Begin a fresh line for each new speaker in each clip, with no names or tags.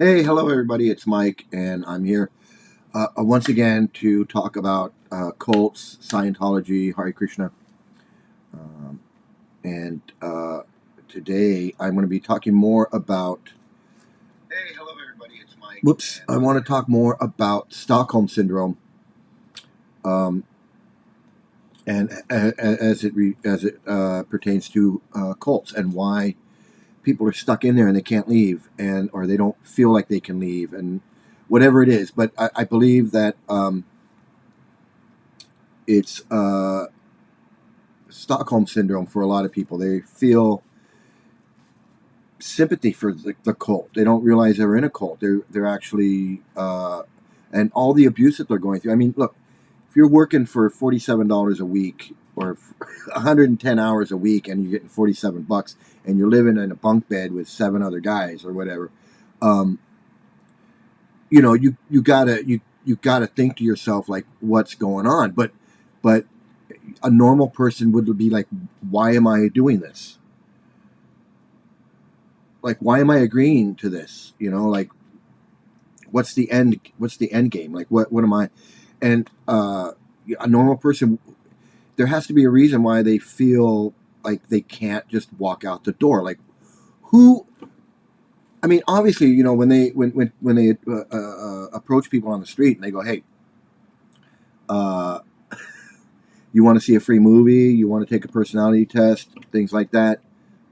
Hey, hello everybody, it's Mike, and I'm here once again to talk about cults, Scientology, Hare Krishna. Um, and today I'm going to be talking more about. Hey, hello everybody, it's Mike. Whoops, I want to talk more about Stockholm Syndrome, um, and as it pertains to cults and why people are stuck in there and they can't leave, and or they don't feel like they can leave, and whatever it is. But I believe that it's Stockholm syndrome for a lot of people. They feel sympathy for the cult. They don't realize they're in a cult. They're actually and all the abuse that they're going through. I mean, look, if you're working for $47 a week or 110 hours a week and you're getting $47 and you're living in a bunk bed with 7 other guys or whatever, um, you gotta think to yourself, like, what's going on. But a normal person would be like, why am I doing this? Like, why am I agreeing to this? Like, what's the end game? Like, what am I? And a normal person, there has to be a reason why they feel like they can't just walk out the door. Like, who? I mean, obviously, when they approach people on the street and they go, hey, uh, you want to see a free movie, you want to take a personality test, things like that.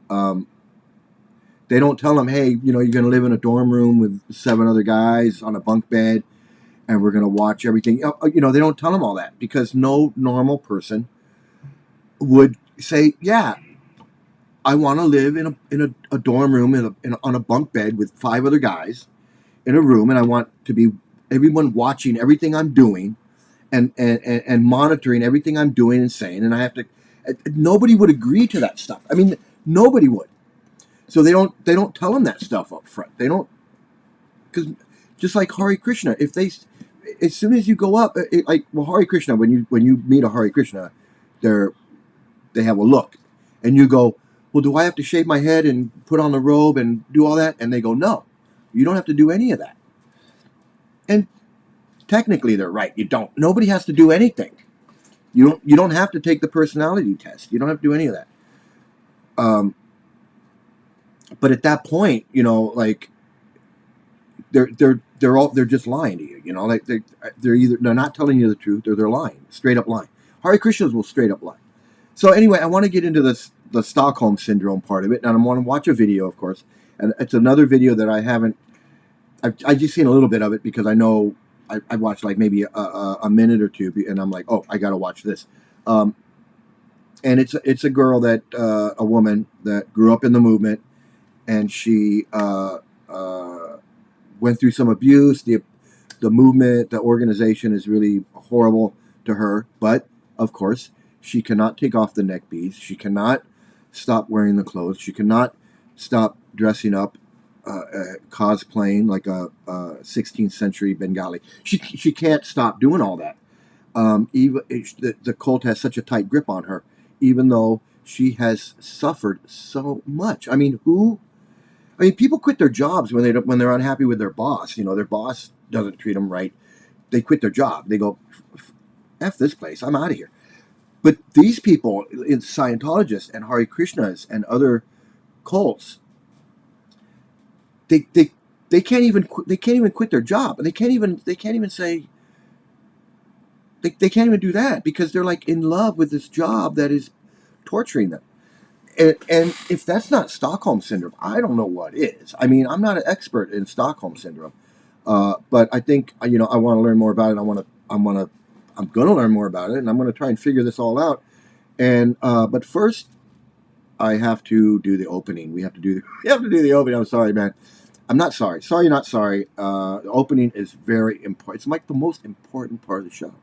um, They don't tell them, hey, you're going to live in a dorm room with 7 other guys on a bunk bed, and we're going to watch everything. They don't tell them all that, because no normal person would say, yeah, I want to live in a dorm room on a bunk bed with 5 other guys in a room, and I want to be everyone watching everything I'm doing, and monitoring everything I'm doing and saying, and I have to. Nobody would agree to that stuff. I mean, nobody would. So they don't tell them that stuff up front. They don't, because just like Hare Krishna, if they, as soon as you go up, Hare Krishna, when you meet a Hare Krishna, they have a look, and you go, well, do I have to shave my head and put on the robe and do all that? And they go, no, you don't have to do any of that. And technically, they're right. You don't. Nobody has to do anything. You don't have to take the personality test. You don't have to do any of that. Um, but at that point, like, they're just lying to you. Like, they're not telling you the truth, or they're lying, straight up lying. Hare Krishnas will straight up lie. So anyway, I want to get into the Stockholm syndrome part of it, and I want to watch a video, of course, and it's another video that I haven't. I've just seen a little bit of it, because I know I watched like maybe a minute or two, and I'm like, oh, I got to watch this. And it's a girl a woman that grew up in the movement, and she went through some abuse. The movement, the organization is really horrible to her. But of course, she cannot take off the neck beads. She cannot stop wearing the clothes. She cannot stop dressing up, cosplaying like a 16th century Bengali. She can't stop doing all that. Even the cult has such a tight grip on her, even though she has suffered so much. I mean, people quit their jobs when they're unhappy with their boss. Their boss doesn't treat them right. They quit their job. They go, "F this place. I'm out of here." But these people, in Scientologists and Hare Krishnas and other cults, they they they can't even quit their job, and they can't even say they can't even do that, because they're like in love with this job that is torturing them. And if that's not Stockholm syndrome, I don't know what is. I mean, I'm not an expert in Stockholm syndrome, but I think I want to learn more about it. I'm going to learn more about it, and I'm going to try and figure this all out. And but first, I have to do the opening. We have to do the opening. I'm sorry, man. I'm not sorry. Sorry, not sorry. The opening is very important. It's like the most important part of the show.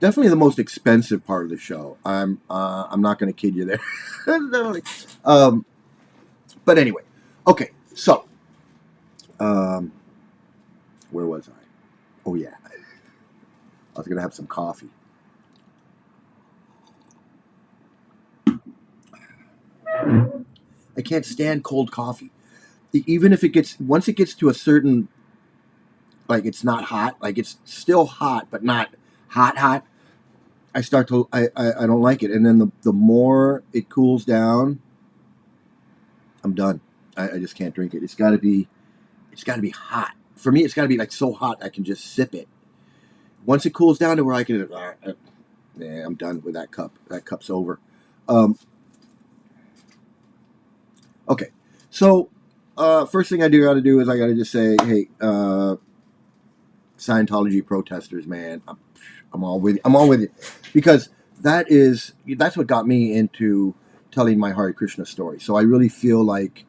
Definitely the most expensive part of the show. I'm not going to kid you there. Definitely. um, but anyway, okay. So, um, where was I? Oh yeah. was going to have some coffee. I can't stand cold coffee. Even if once it gets to a certain, like it's not hot, like it's still hot, but not hot, I don't like it. And then the more it cools down, I'm done. I just can't drink it. It's got to be hot. For me, it's got to be like so hot I can just sip it. Once it cools down to where I can, I'm done with that cup. That cup's over. Okay, so first thing I got to do is I got to just say, hey, Scientology protesters, man, I'm all with you. I'm all with you, because that's what got me into telling my Hare Krishna story. So I really feel like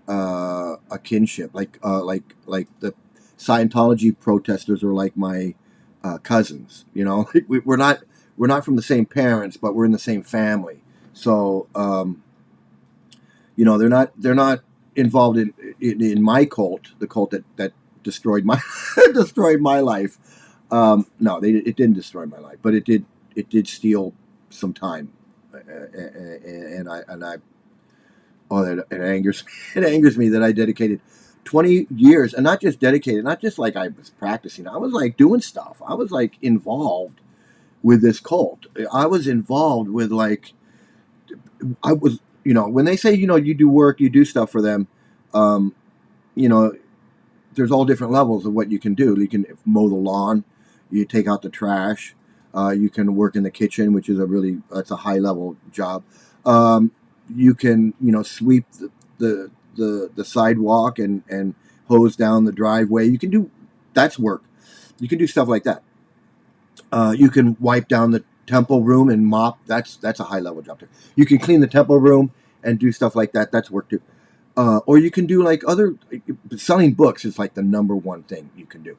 a kinship, like the Scientology protesters are like my cousins. You know, we're not from the same parents, but we're in the same family. So you know, they're not involved in my cult, the cult that destroyed my destroyed my life. No, it didn't destroy my life, but it did steal some time, and I oh, it angers me. It angers me that I dedicated 20 years, and not just dedicated, not just like I was practicing. I was like doing stuff. I was like involved with this cult. I was involved with like I was, you know, when they say, you know, you do work, you do stuff for them, you know, there's all different levels of what you can do. You can mow the lawn, you take out the trash, you can work in the kitchen, which is that's a high level job. You can, you know, sweep the sidewalk and hose down the driveway. You can do, that's work. You can do stuff like that. You can wipe down the temple room and mop. That's a high level job too. You can clean the temple room and do stuff like that. That's work too. Or you can do like selling books is like the number one thing you can do.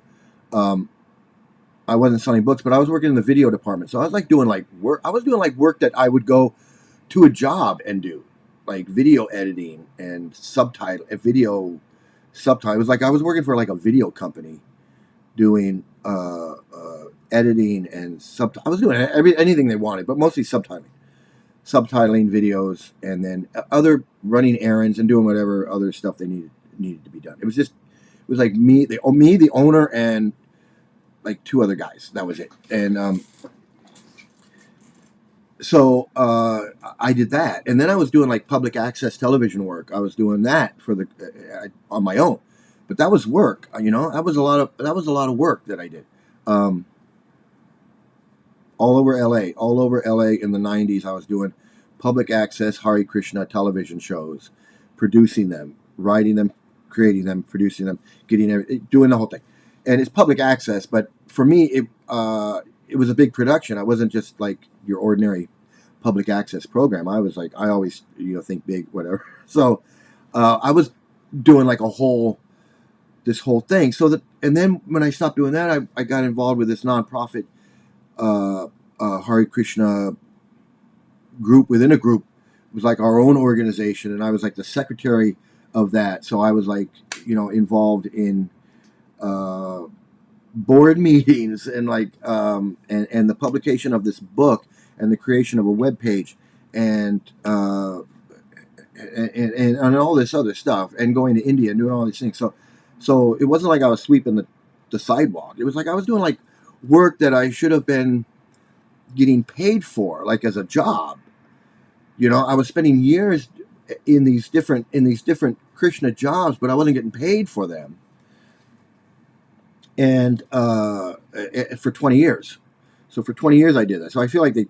I wasn't selling books, but I was working in the video department. So I was like doing like work. I was doing like work that I would go to a job and do, like video editing and video subtitle. It was like I was working for like a video company doing editing and I was doing anything they wanted, but mostly subtitling videos, and then other running errands and doing whatever other stuff they needed to be done. It was like me, the owner, and like two other guys. That was it. And so I did that, and then I was doing like public access television work. I was doing that for on my own, but that was work. You know, that was a lot of work that I did. All over LA in the 90s, I was doing public access Hare Krishna television shows, producing them, writing them, creating them, producing them, doing the whole thing. And it's public access, but for me, it was a big production. I wasn't just like your ordinary public access program. I was like, I always, you know, think big, whatever. So I was doing like this whole thing. And then when I stopped doing that, I got involved with this nonprofit Hare Krishna group within a group. It was like our own organization, and I was like the secretary of that. So I was like, you know, involved in board meetings and like and the publication of this book and the creation of a web page and all this other stuff, and going to India and doing all these things. So it wasn't like I was sweeping the sidewalk. It was like I was doing like work that I should have been getting paid for, like as a job. You know, I was spending years in these different Krishna jobs, but I wasn't getting paid for them. And for 20 years. So for 20 years I did that. So I feel like I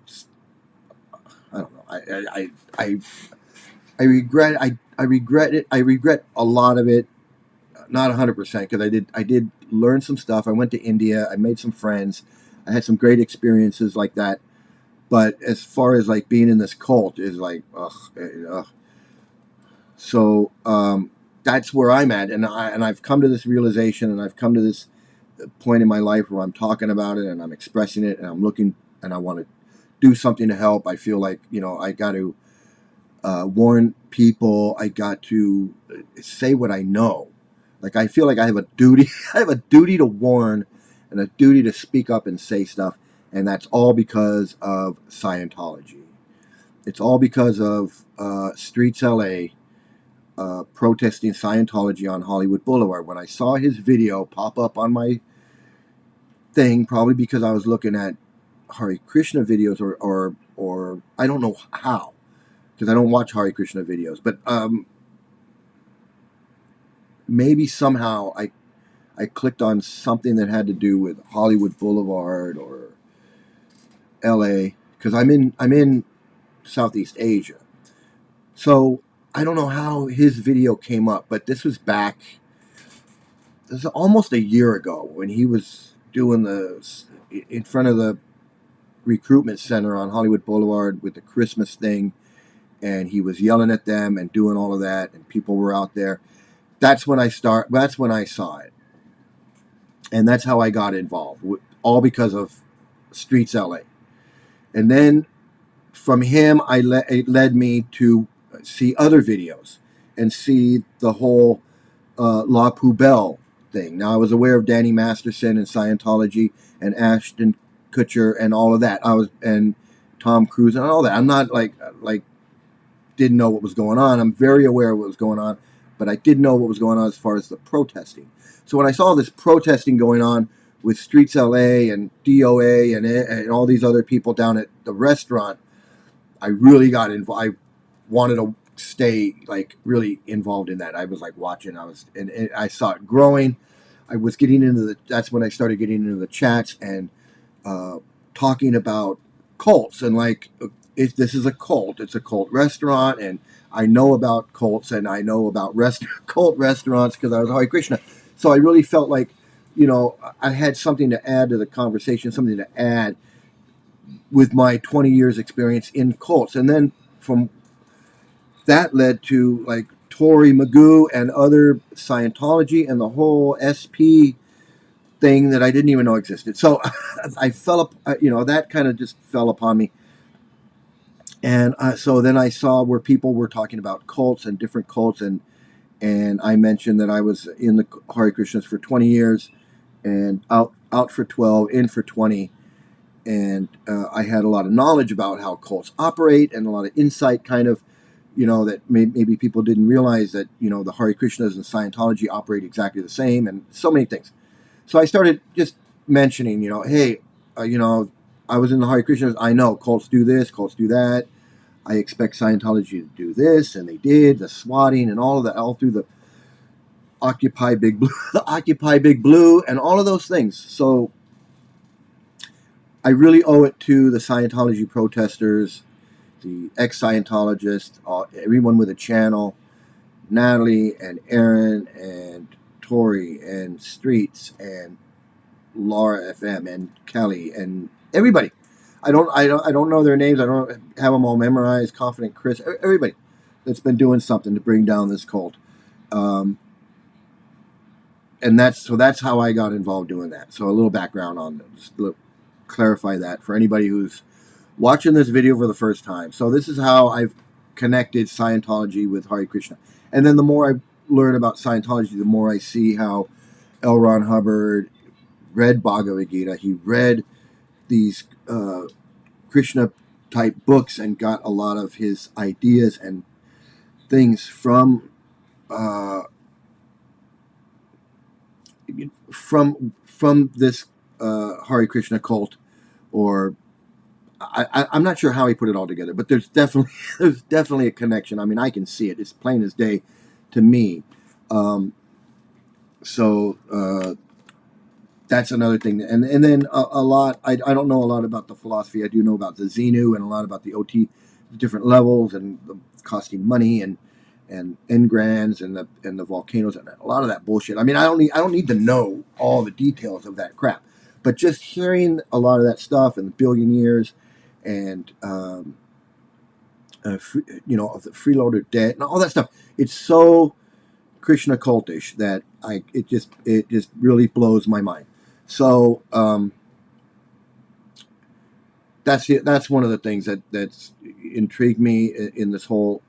don't know. I regret it. I regret a lot of it. Not 100%, because I did learn some stuff. I went to India. I made some friends. I had some great experiences like that. But as far as like being in this cult is like, ugh. So that's where I'm at, and I've come to this realization, and I've come to this point in my life where I'm talking about it and I'm expressing it, and I'm looking, and I want to do something to help. I feel like, you know, I got to warn people. I got to say what I know. Like I feel like I have a duty. I have a duty to warn and a duty to speak up and say stuff. And that's all because of Scientology. It's all because of Streets LA protesting Scientology on Hollywood Boulevard. When I saw his video pop up on my thing, probably because I was looking at Hare Krishna videos or I don't know how, because I don't watch Hare Krishna videos, but maybe somehow I clicked on something that had to do with Hollywood Boulevard or LA, because I'm in Southeast Asia. So I don't know how his video came up, but this was almost a year ago when he was doing in front of the recruitment center on Hollywood Boulevard with the Christmas thing, and he was yelling at them and doing all of that, and people were out there. That's when I saw it. And that's how I got involved, all because of Streets LA. And then from him, it led me to see other videos and see the whole La Poubelle thing. Now, I was aware of Danny Masterson and Scientology and Ashton Kutcher and all of that. And Tom Cruise and all that. I'm not like didn't know what was going on. I'm very aware of what was going on, but I did know what was going on as far as the protesting. So when I saw this protesting going on with Streets LA and DOA and all these other people down at the restaurant, I really got involved. I wanted to stay really involved in that. I was watching. And I saw it growing. I was getting into that's when I started getting into the chats and talking about cults and this is a cult. It's a cult restaurant, and I know about cults and I know about cult restaurants because I was Hare Krishna. So I really felt like, I had something to add to the conversation, something to add with my 20 years experience in cults. And then from that led to Tori Magoo and other Scientology and the whole SP thing that I didn't even know existed. So I fell up, that kind of just fell upon me. And so then I saw where people were talking about cults and different cults, and I mentioned that I was in the Hare Krishnas for 20 years, and out for 12, in for 20, and I had a lot of knowledge about how cults operate and a lot of insight, kind of, that maybe people didn't realize that the Hare Krishnas and Scientology operate exactly the same, and so many things. So I started just mentioning, hey, I was in the Hare Krishnas. I know cults do this, cults do that. I expect Scientology to do this, and they did, the swatting and all of that, all through the Occupy Big Blue, Occupy Big Blue, and all of those things. So I really owe it to the Scientology protesters, the ex-Scientologists, everyone with a channel, Natalie and Aaron and Tori and Streets and Laura FM and Kelly and everybody. I don't know their names. I don't have them all memorized. Confident Chris, everybody that's been doing something to bring down this cult, and that's how I got involved doing that. So a little background on them, just clarify that for anybody who's watching this video for the first time. So this is how I've connected Scientology with Hare Krishna, and then the more I learn about Scientology, the more I see how L. Ron Hubbard read Bhagavad Gita. He read these Krishna type books and got a lot of his ideas and things from this Hare Krishna cult, or I'm not sure how he put it all together, but there's definitely a connection. I mean, I can see it; it's plain as day to me. That's another thing. And then a lot, I don't know a lot about the philosophy. I do know about the Xenu and a lot about the OT, the different levels and the costing money and engrams and the volcanoes and a lot of that bullshit. I mean, I don't need to know all the details of that crap, but just hearing a lot of that stuff and the billion years and of the freeloader debt and all that stuff, it's so Krishna cultish that it just really blows my mind. So that's one of the things that's intrigued me in this whole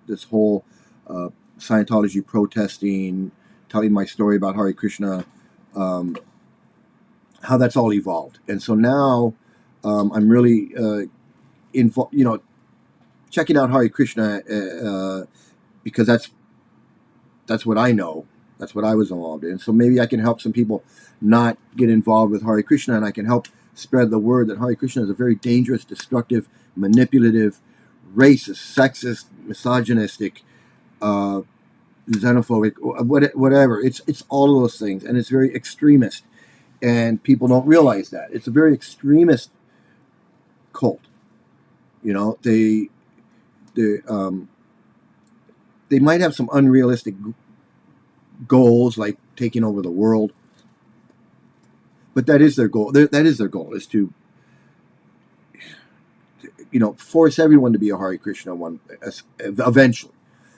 Scientology protesting, telling my story about Hare Krishna, how that's all evolved. And so now I'm really checking out Hare Krishna because that's what I know. That's what I was involved in. So maybe I can help some people not get involved with Hare Krishna, and I can help spread the word that Hare Krishna is a very dangerous, destructive, manipulative, racist, sexist, misogynistic, uh, xenophobic, whatever. It's all of those things, and it's very extremist, and people don't realize that it's a very extremist cult. You know, they they might have some unrealistic goals like taking over the world, but that is their goal. That is their goal, is to force everyone to be a Hare Krishna one.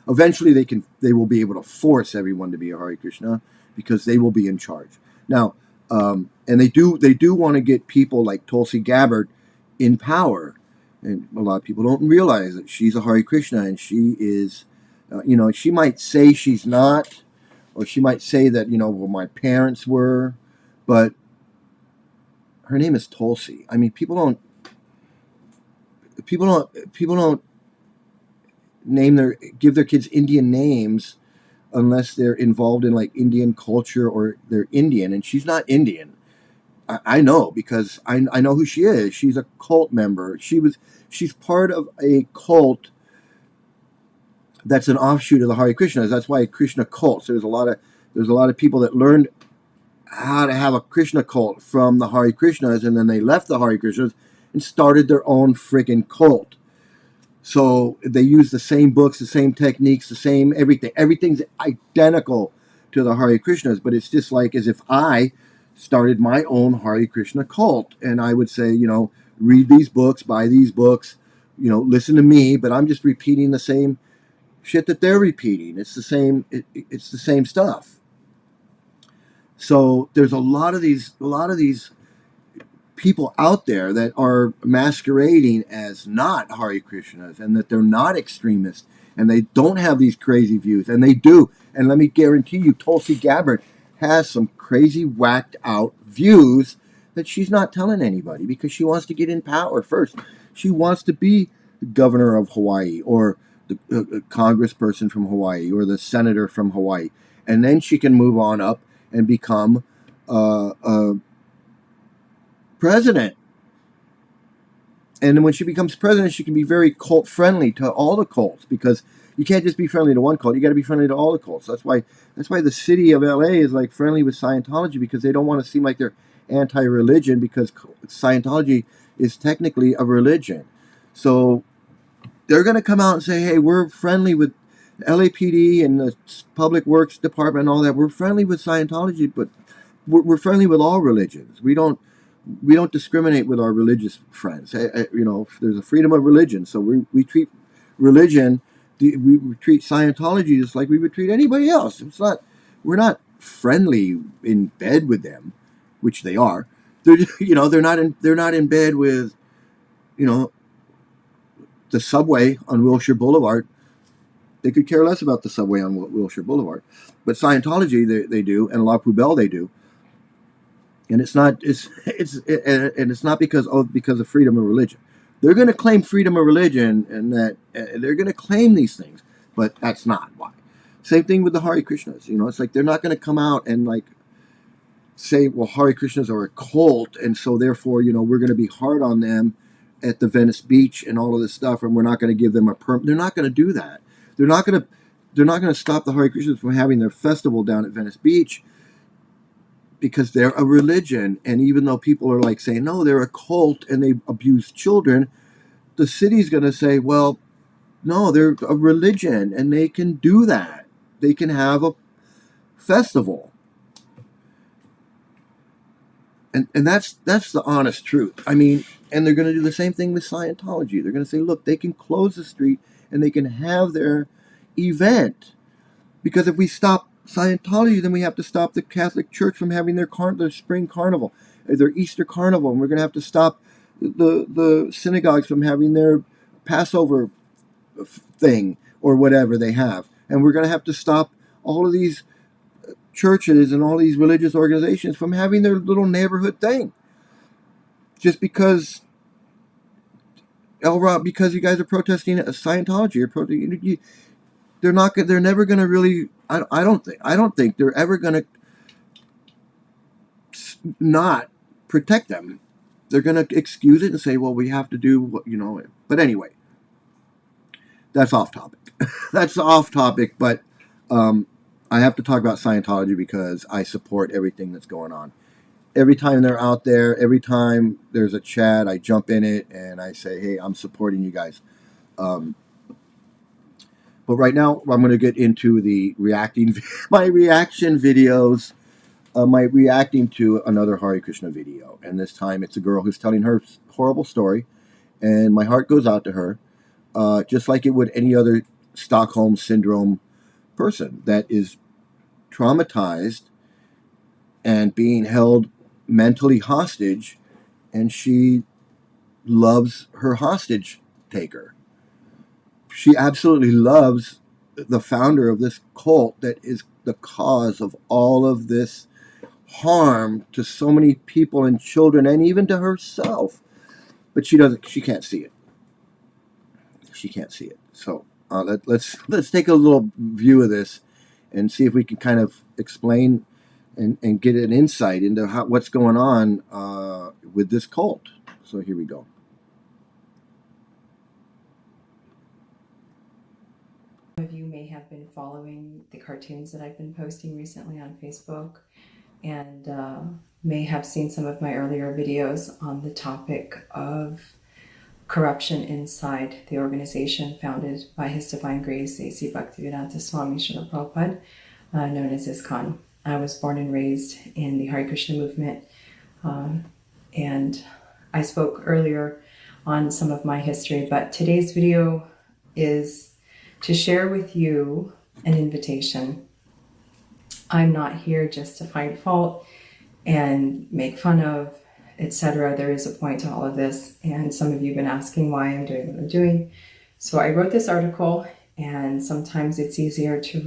Eventually, they will be able to force everyone to be a Hare Krishna because they will be in charge. Now, and they do want to get people like Tulsi Gabbard in power, and a lot of people don't realize that she's a Hare Krishna, and she is, she might say she's not, or she might say that well, my parents were, but her name is Tulsi. I mean, people don't give their kids Indian names unless they're involved in like Indian culture or they're Indian, and she's not Indian. I know because I know who she is. She's a cult member. She's part of a cult that's an offshoot of the Hare Krishnas. That's why Krishna Cult. So there's a lot of people that learned how to have a Krishna cult from the Hare Krishnas, and then they left the Hare Krishnas and started their own freaking cult. So they use the same books, the same techniques, the same everything. Everything's identical to the Hare Krishnas, but it's just like as if I started my own Hare Krishna cult, and I would say, read these books, buy these books, listen to me, but I'm just repeating the same shit that they're repeating. It's the same. It's the same stuff. So there's a lot of these people out there that are masquerading as not Hare Krishnas, and that they're not extremists, and they don't have these crazy views, and they do. And let me guarantee you, Tulsi Gabbard has some crazy, whacked out views that she's not telling anybody because she wants to get in power first. She wants to be the governor of Hawaii, or the congressperson from Hawaii, or the senator from Hawaii, and then she can move on up and become president. And when she becomes president, she can be very cult friendly to all the cults, because you can't just be friendly to one cult. You got to be friendly to all the cults. That's why the city of LA is like friendly with Scientology, because they don't want to seem like they're anti-religion, because Scientology is technically a religion. So they're going to come out and say, hey, we're friendly with LAPD and the Public Works Department and all that. We're friendly with Scientology, but we're friendly with all religions. We don't discriminate with our religious friends. There's a freedom of religion, so we treat religion, we treat Scientology just like we would treat anybody else. We're not friendly in bed with them, which they are. They're not in bed with, the subway on Wilshire Boulevard. They could care less about the subway on Wilshire Boulevard, but Scientology they do, and La Poubelle they do. And it's not because of freedom of religion. They're going to claim freedom of religion, and that they're going to claim these things, but that's not why. Same thing with the Hare Krishnas. It's like they're not going to come out and like say, well, Hare Krishnas are a cult, and so therefore, we're going to be hard on them at the Venice Beach and all of this stuff, and we're not going to give them a permit. They're not going to do that. They're not going to stop the Hare Krishnas from having their festival down at Venice Beach, because they're a religion. And even though people are like saying, no, they're a cult and they abuse children, the city's going to say, well, no, they're a religion and they can do that. They can have a festival. And that's the honest truth. I mean, and they're going to do the same thing with Scientology. They're going to say, look, they can close the street and they can have their event. Because if we stop Scientology, then we have to stop the Catholic Church from having their spring carnival, their Easter carnival, and we're going to have to stop the synagogues from having their Passover thing or whatever they have, and we're going to have to stop all of these churches and all these religious organizations from having their little neighborhood thing, just because Oh, Rob, because you guys are protesting Scientology. They're not. They're never going to really. I don't think. I don't think they're ever going to not protect them. They're going to excuse it and say, "Well, we have to do what you know." But anyway, that's off topic. That's off topic. But I have to talk about Scientology because I support everything that's going on. Every time they're out there, every time there's a chat, I jump in it and I say, "Hey, I'm supporting you guys." But right now, I'm going to get into the my reaction videos, my reacting to another Hare Krishna video. And this time it's a girl who's telling her horrible story. And my heart goes out to her, just like it would any other Stockholm Syndrome person that is traumatized and being held mentally hostage. And she loves her hostage taker. She absolutely loves the founder of this cult that is the cause of all of this harm to so many people and children and even to herself. But she can't see it. She can't see it. So let's take a little view of this and see if we can kind of explain and get an insight into what's going on with this cult. So here we go.
Some of you may have been following the cartoons that I've been posting recently on Facebook and may have seen some of my earlier videos on the topic of corruption inside the organization founded by His Divine Grace A.C. Bhaktivedanta Swami Srila Prabhupada, known as ISKCON. I was born and raised in the Hare Krishna movement, and I spoke earlier on some of my history, but today's video is to share with you an invitation. I'm not here just to find fault and make fun of, etc. There is a point to all of this, and some of you have been asking why I'm doing what I'm doing. So I wrote this article, and sometimes it's easier to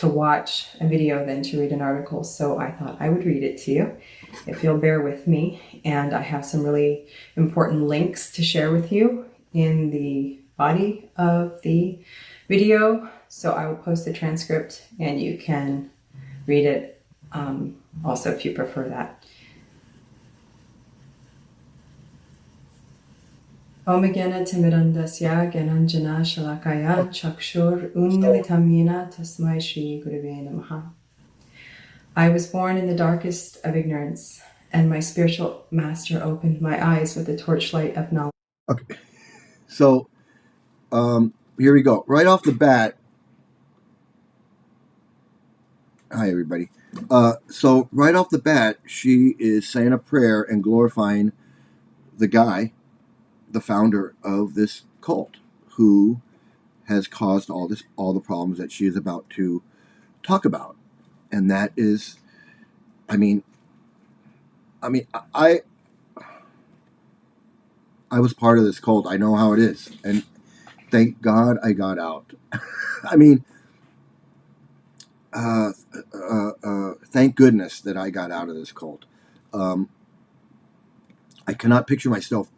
watch a video than to read an article. So I thought I would read it to you, if you'll bear with me. And I have some really important links to share with you in the body of the video. So I will post the transcript and you can read it also if you prefer that. Om Gyana Timirandasya Gyananjana Shalakaya Chakshur Unmilitam Yena Tasmai Shri Gurave Namaha. I was born in the darkest of ignorance, and my spiritual master opened my eyes with the torchlight of knowledge.
Okay, so here we go. Right off the bat. Hi, everybody. So right off the bat, she is saying a prayer and glorifying the guy, the founder of this cult, who has caused all the problems that she is about to talk about. And that is, I was part of this cult. I know how it is, and thank God I got out. I mean, thank goodness that I got out of this cult. I cannot picture myself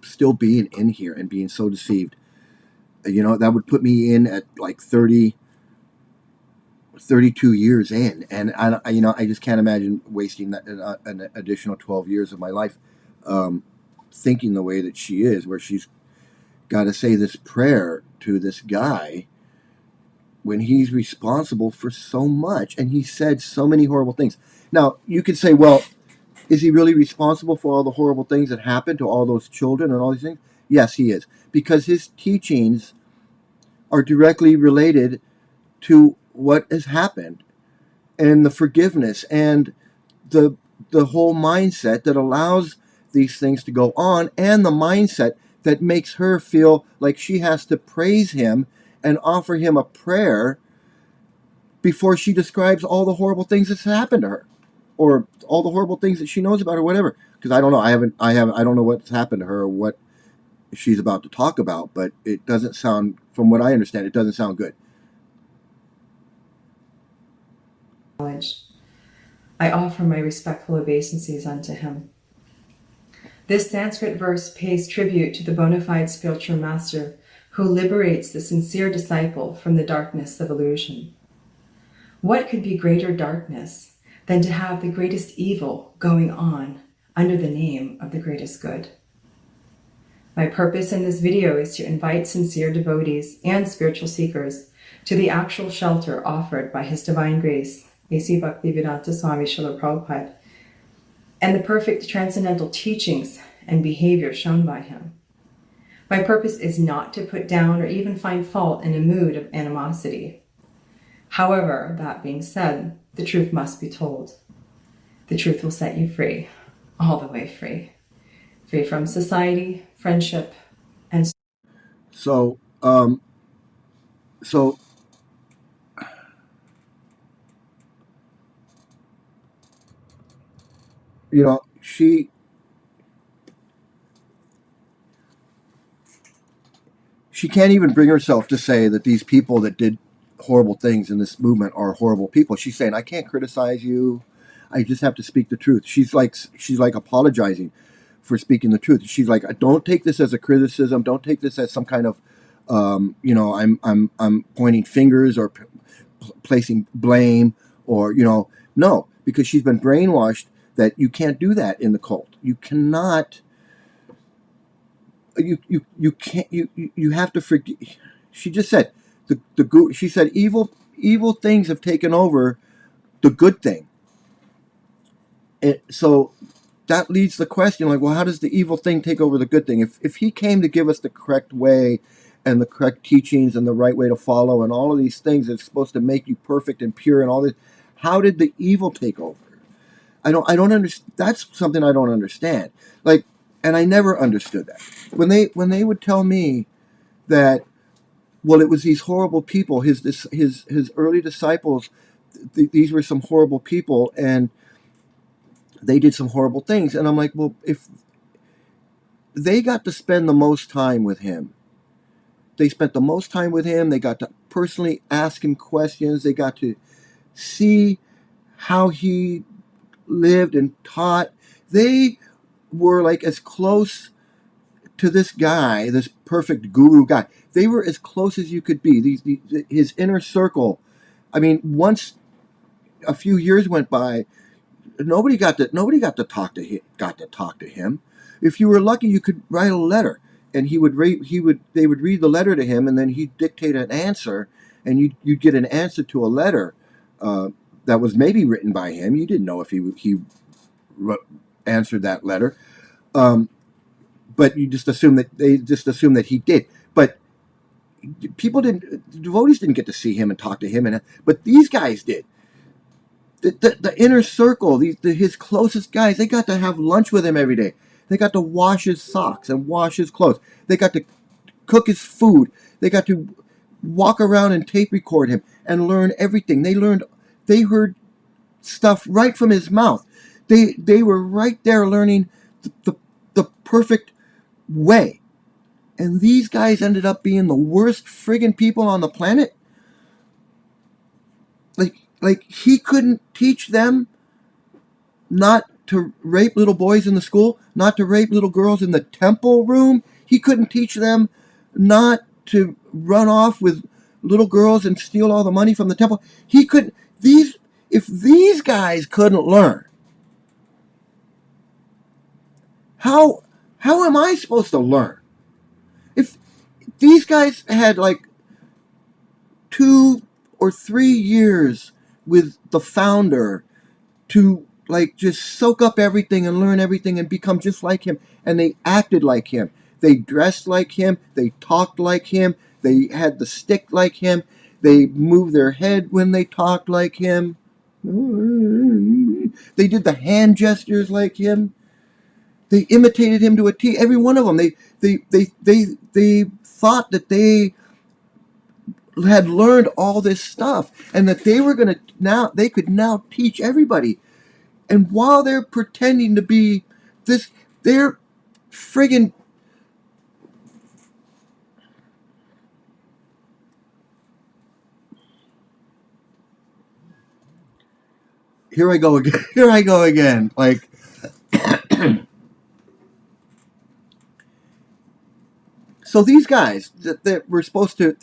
still being in here and being so deceived. You know, that would put me in at like 32 years in, and I just can't imagine wasting an additional 12 years of my life thinking the way that she is, where she's got to say this prayer to this guy when he's responsible for so much, and he said so many horrible things. Now, you could say, well, is he really responsible for all the horrible things that happened to all those children and all these things? Yes, he is, because his teachings are directly related to what has happened, and the forgiveness and the whole mindset that allows these things to go on, and the mindset that makes her feel like she has to praise him and offer him a prayer before she describes all the horrible things that's happened to her, or all the horrible things that she knows about, or whatever. Because I don't know, I don't know what's happened to her or what she's about to talk about, but it doesn't sound, from what I understand, it doesn't sound good.
I offer my respectful obeisances unto him. This Sanskrit verse pays tribute to the bona fide spiritual master who liberates the sincere disciple from the darkness of illusion. What could be greater darkness than to have the greatest evil going on under the name of the greatest good? My purpose in this video is to invite sincere devotees and spiritual seekers to the actual shelter offered by His Divine Grace, A.C. Bhaktivedanta Swami Srila Prabhupada, and the perfect transcendental teachings and behavior shown by him. My purpose is not to put down or even find fault in a mood of animosity. However, that being said, the truth must be told. The truth will set you free, all the way free. Free from society, friendship, and...
So, so you know, she can't even bring herself to say that these people that did horrible things in this movement are horrible people. She's saying, I can't criticize you. I just have to speak the truth. She's like apologizing for speaking the truth. She's like, don't take this as a criticism. Don't take this as some kind of, I'm pointing fingers or placing blame or, no, because she's been brainwashed that you can't do that in the cult. You cannot. You can't. You have to forgive. She just said the guru. She said evil things have taken over the good thing. And so that leads the question, like, well, how does the evil thing take over the good thing? If he came to give us the correct way and the correct teachings and the right way to follow and all of these things that's supposed to make you perfect and pure and all this, how did the evil take over? I don't understand. That's something I don't understand. Like, and I never understood that. When they would tell me that, well, it was these horrible people, his early disciples, these were some horrible people, and they did some horrible things. And I'm like, well, if they got to spend the most time with him, they spent the most time with him, they got to personally ask him questions, they got to see how he lived and taught. They were like as close to this guy, this perfect guru guy. They were as close as you could be. His inner circle. I mean, once a few years went by, nobody got to talk to him. If you were lucky, you could write a letter, and they would read the letter to him, and then he'd dictate an answer, and you'd get an answer to a letter that was maybe written by him. You didn't know if he answered that letter, but you just assume that he did. But devotees didn't get to see him and talk to him, but these guys did. The inner circle, his closest guys, they got to have lunch with him every day. They got to wash his socks and wash his clothes. They got to cook his food. They got to walk around and tape record him and learn everything. They heard stuff right from his mouth. They were right there learning the perfect way. And these guys ended up being the worst friggin' people on the planet. Like he couldn't teach them not to rape little boys in the school, not to rape little girls in the temple room. He couldn't teach them not to run off with little girls and steal all the money from the temple. He couldn't. If these guys couldn't learn, how am I supposed to learn? If these guys had like 2 or 3 years with the founder to like just soak up everything and learn everything and become just like him, and they acted like him, they dressed like him, they talked like him, they had the stick like him, they moved their head when they talked like him, they did the hand gestures like him, they imitated him to a T. Every one of them, they thought that they had learned all this stuff and that they could now teach everybody. And while they're pretending to be this, they're friggin'. Here I go again. Like, So these guys that were supposed to,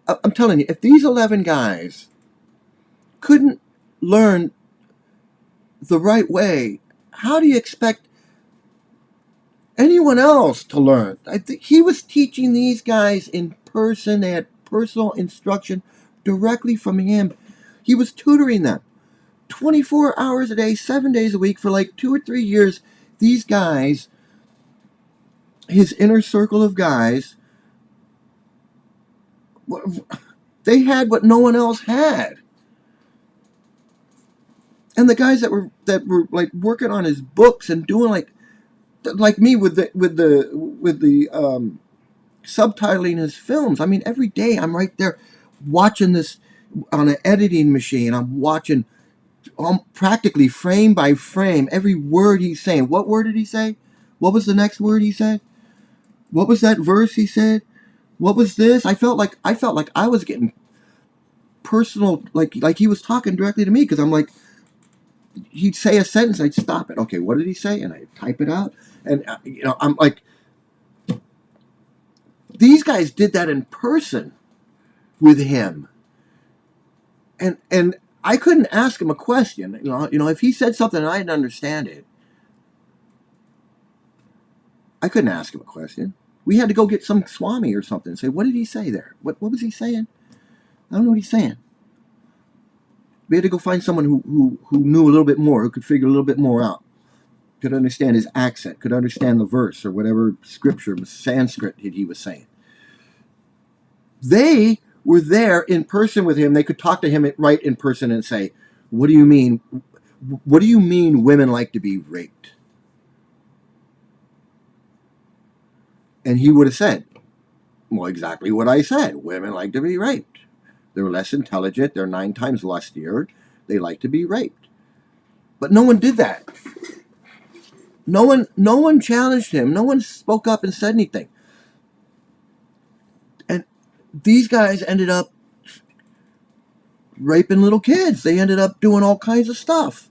I'm telling you, if these 11 guys couldn't learn the right way, how do you expect anyone else to learn? I think he was teaching these guys in person. They had personal instruction directly from him. He was tutoring them 24 hours a day, 7 days a week for like 2 or 3 years. These guys, his inner circle of guys, they had what no one else had. And the guys that were like working on his books and doing like me with the subtitling his films. I mean, every day I'm right there watching this on an editing machine. I'm watching practically frame by frame every word he's saying. What word did he say? What was the next word he said? What was that verse he said? What was this? I felt like I was getting personal, like he was talking directly to me, because I'm like, he'd say a sentence, I'd stop it. Okay, what did he say? And I'd type it out. And I'm like, these guys did that in person with him, and I couldn't ask him a question. If he said something and I didn't understand it, I couldn't ask him a question. We had to go get some Swami or something and say, what did he say there? What was he saying? I don't know what he's saying. We had to go find someone who knew a little bit more, who could figure a little bit more out, could understand his accent, could understand the verse or whatever scripture, Sanskrit he was saying. They were there in person with him. They could talk to him right in person and say, what do you mean? What do you mean women like to be raped? And he would have said, well, exactly what I said. Women like to be raped. They're less intelligent. They're 9 times lustier. They like to be raped. But no one did that. No one challenged him. No one spoke up and said anything. And these guys ended up raping little kids. They ended up doing all kinds of stuff.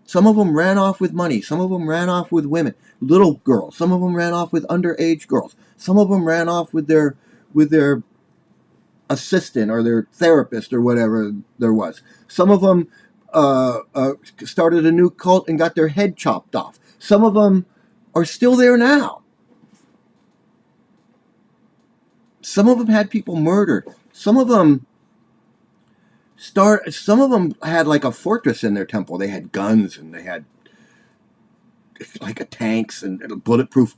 Some of them ran off with money. Some of them ran off with women, little girls. Some of them ran off with underage girls. Some of them ran off with their assistant or their therapist or whatever there was. Some of them started a new cult and got their head chopped off. Some of them are still there now. Some of them had people murdered. Some of them had like a fortress in their temple. They had guns and they had like a tanks and bulletproof.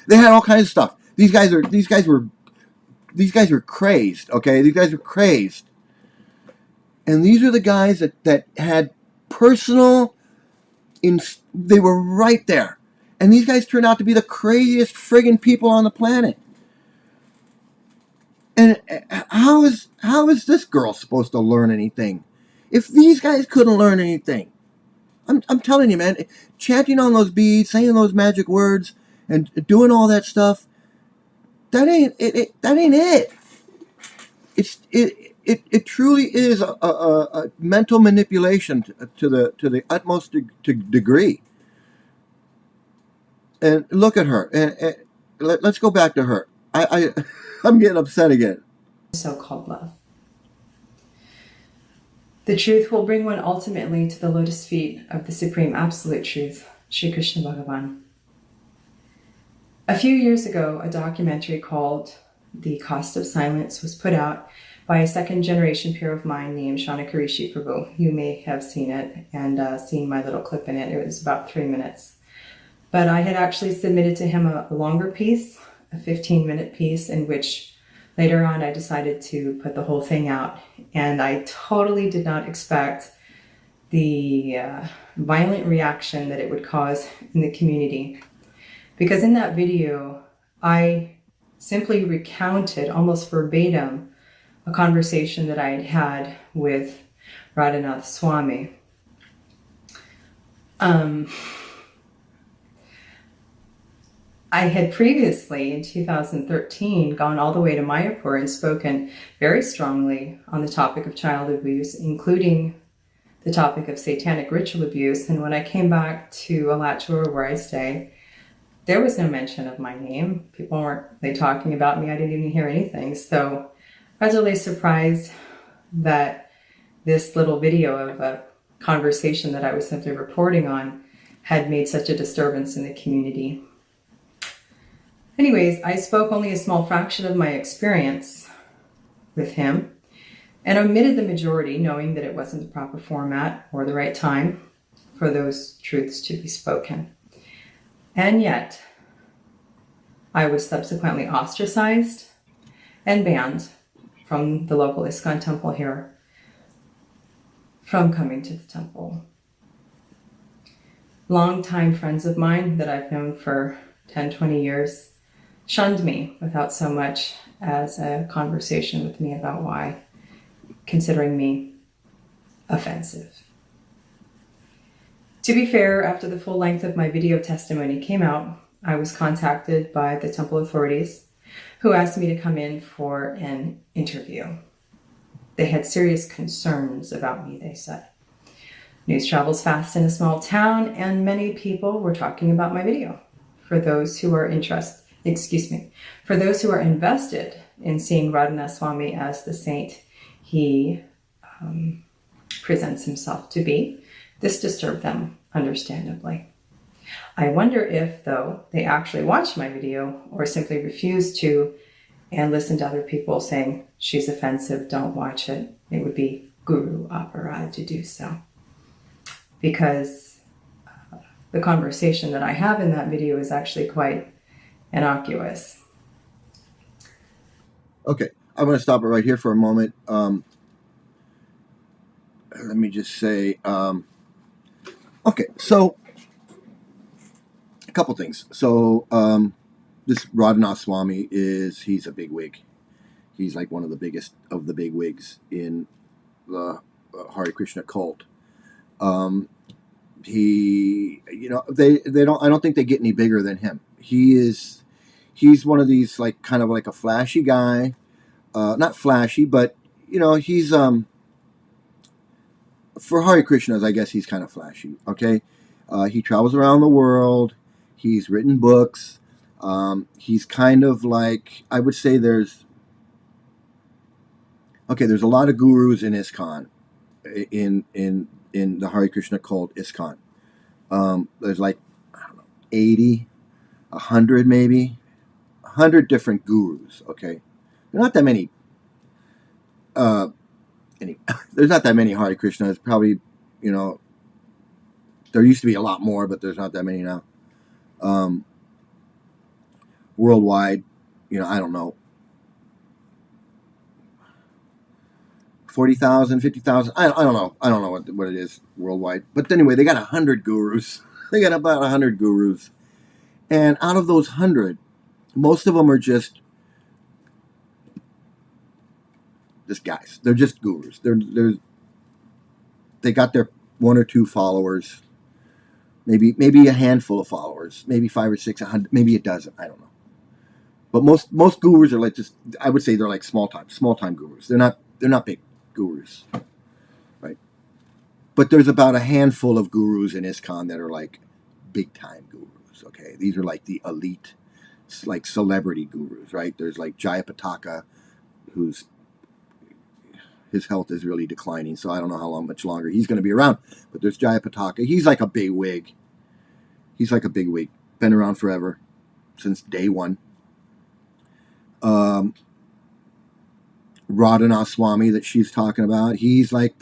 They had all kinds of stuff. These guys were crazed. Okay, these guys were crazed. And these are the guys that had personal. They were right there. And these guys turned out to be the craziest friggin' people on the planet. And how is this girl supposed to learn anything? If these guys couldn't learn anything, I'm telling you, man, chanting on those beads, saying those magic words, and doing all that stuff, that ain't it. It truly is a mental manipulation to the utmost degree. And look at her. And let's go back to her. I'm getting upset again.
So-called love. The truth will bring one ultimately to the lotus feet of the Supreme Absolute Truth, Shri Krishna Bhagavan. A few years ago, a documentary called The Cost of Silence was put out by a second-generation peer of mine named Shanakarishi Prabhu. You may have seen it and seen my little clip in it. It was about 3 minutes. But I had actually submitted to him a longer piece, a 15-minute piece, in which later on I decided to put the whole thing out. And I totally did not expect the violent reaction that it would cause in the community. Because in that video, I simply recounted almost verbatim a conversation that I had had with Radhanath Swami. I had previously, in 2013, gone all the way to Mayapur and spoken very strongly on the topic of child abuse, including the topic of satanic ritual abuse. And when I came back to Alachua, where I stay, there was no mention of my name. People weren't they talking about me. I didn't even hear anything. So I was really surprised that this little video of a conversation that I was simply reporting on had made such a disturbance in the community. Anyways, I spoke only a small fraction of my experience with him and omitted the majority, knowing that it wasn't the proper format or the right time for those truths to be spoken. And yet, I was subsequently ostracized and banned from the local ISKCON temple here from coming to the temple. Longtime friends of mine that I've known for 10, 20 years shunned me without so much as a conversation with me about why, considering me offensive. To be fair, after the full length of my video testimony came out, I was contacted by the temple authorities who asked me to come in for an interview. They had serious concerns about me, they said. News travels fast in a small town, and many people were talking about my video. For those who are invested in seeing Radhanath Swami as the saint he presents himself to be, this disturbed them, understandably. I wonder if, though, they actually watched my video or simply refused to and listened to other people saying, she's offensive, don't watch it. It would be guru aparad to do so. Because the conversation that I have in that video is actually quite innocuous.
Okay, I'm going to stop it right here for a moment. Let me just say, okay, so a couple things. So this Radhanath Swami he's a bigwig. He's like one of the biggest of the bigwigs in the Hare Krishna cult. They don't. I don't think they get any bigger than him. He's one of these like kind of like a flashy guy. Not flashy, but he's for Hare Krishnas, I guess he's kind of flashy. Okay, he travels around the world. He's written books. He's kind of like, I would say there's a lot of gurus in ISKCON, in the Hare Krishna cult ISKCON. There's like, I don't know, 80, 100 maybe, 100 different gurus. Okay, there are not that many. There's not that many Hare Krishnas. Probably, there used to be a lot more, but there's not that many now. Worldwide, I don't know, 40,000, 50,000. I don't know. I don't know what it is worldwide. But anyway, they got 100 gurus. They got about 100 gurus. And out of those 100, most of them are just guys. They're just gurus. They got their 1 or 2 followers, maybe a handful of followers, maybe 5 or 6, 100, maybe a dozen. I don't know. But most gurus are like I would say they're like small time gurus. They're not big gurus, right? But there's about a handful of gurus in ISKCON that are like big time gurus. Okay, these are like the elite, like celebrity gurus, right? There's like Jayapataka, his health is really declining, so I don't know much longer he's going to be around. But there's Jayapataka. He's like a big wig. Been around forever, since day one. Radhanath Swami that she's talking about, he's right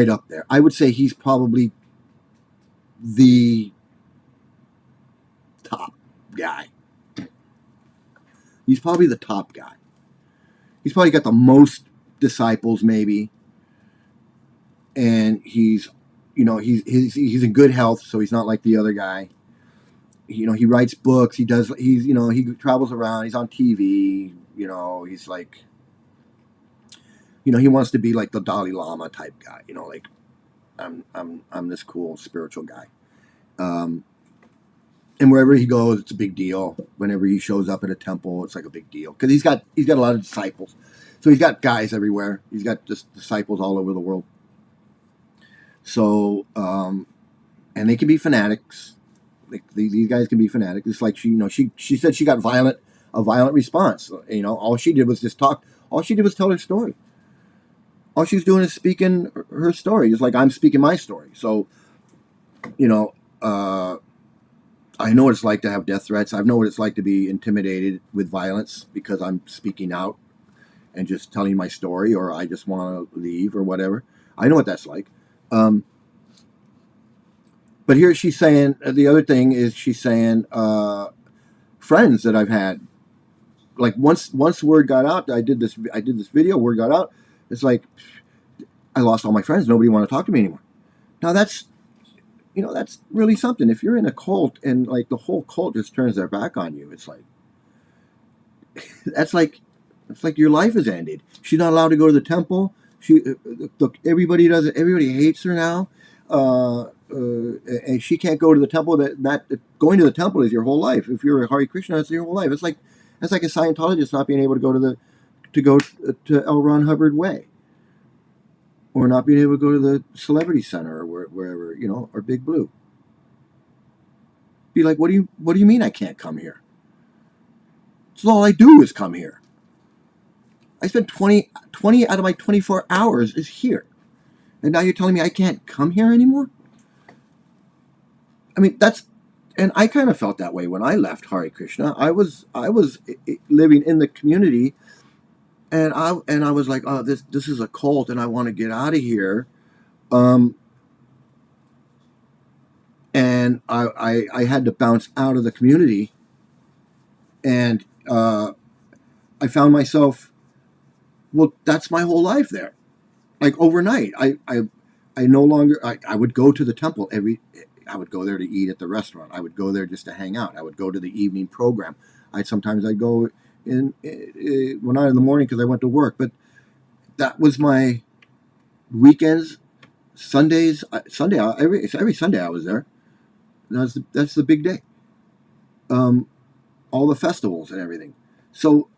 up there. I would say he's probably the top guy. He's probably the top guy. He's probably got the most disciples, maybe. And he's in good health, so he's not like the other guy. He writes books. He travels around. He's on TV. He's like, he wants to be like the Dalai Lama type guy. Like, I'm this cool spiritual guy. And wherever he goes, it's a big deal. Whenever he shows up at a temple, it's like a big deal because he's got a lot of disciples. So he's got guys everywhere. He's got just disciples all over the world. So, and they can be fanatics. Like these guys can be fanatics. It's like she said she got a violent response. All she did was just talk. All she did was tell her story. All she's doing is speaking her story. It's like I'm speaking my story. So, you know, I know what it's like to have death threats. I know what it's like to be intimidated with violence because I'm speaking out and just telling my story, or I just want to leave or whatever. I know what that's like. But here she's saying, the other thing is she's saying, friends that I've had, like once word got out, I did this video, word got out. It's like, I lost all my friends. Nobody want to talk to me anymore. Now that's really something. If you're in a cult and like the whole cult just turns their back on you, it's like, it's like your life is ended. She's not allowed to go to the temple. Everybody does it. Everybody hates her now. And she can't go to the temple. That going to the temple is your whole life. If you're a Hare Krishna, it's your whole life. It's like a Scientologist not being able to go to L. Ron Hubbard Way, or not being able to go to the Celebrity Center or wherever, or Big Blue. Be like, what do you mean I can't come here? So all I do is come here. I spent 20 out of my 24 hours is here. And now you're telling me I can't come here anymore? I mean, and I kind of felt that way when I left Hare Krishna. I was living in the community, and I was like, oh, this is a cult, and I want to get out of here. And I had to bounce out of the community, and I found myself, well, that's my whole life there. Like overnight, I no longer, I would go to the temple I would go there to eat at the restaurant. I would go there just to hang out. I would go to the evening program. Sometimes I'd go in not in the morning because I went to work, but that was my weekends, Sundays, every Sunday I was there. That's the big day. All the festivals and everything. So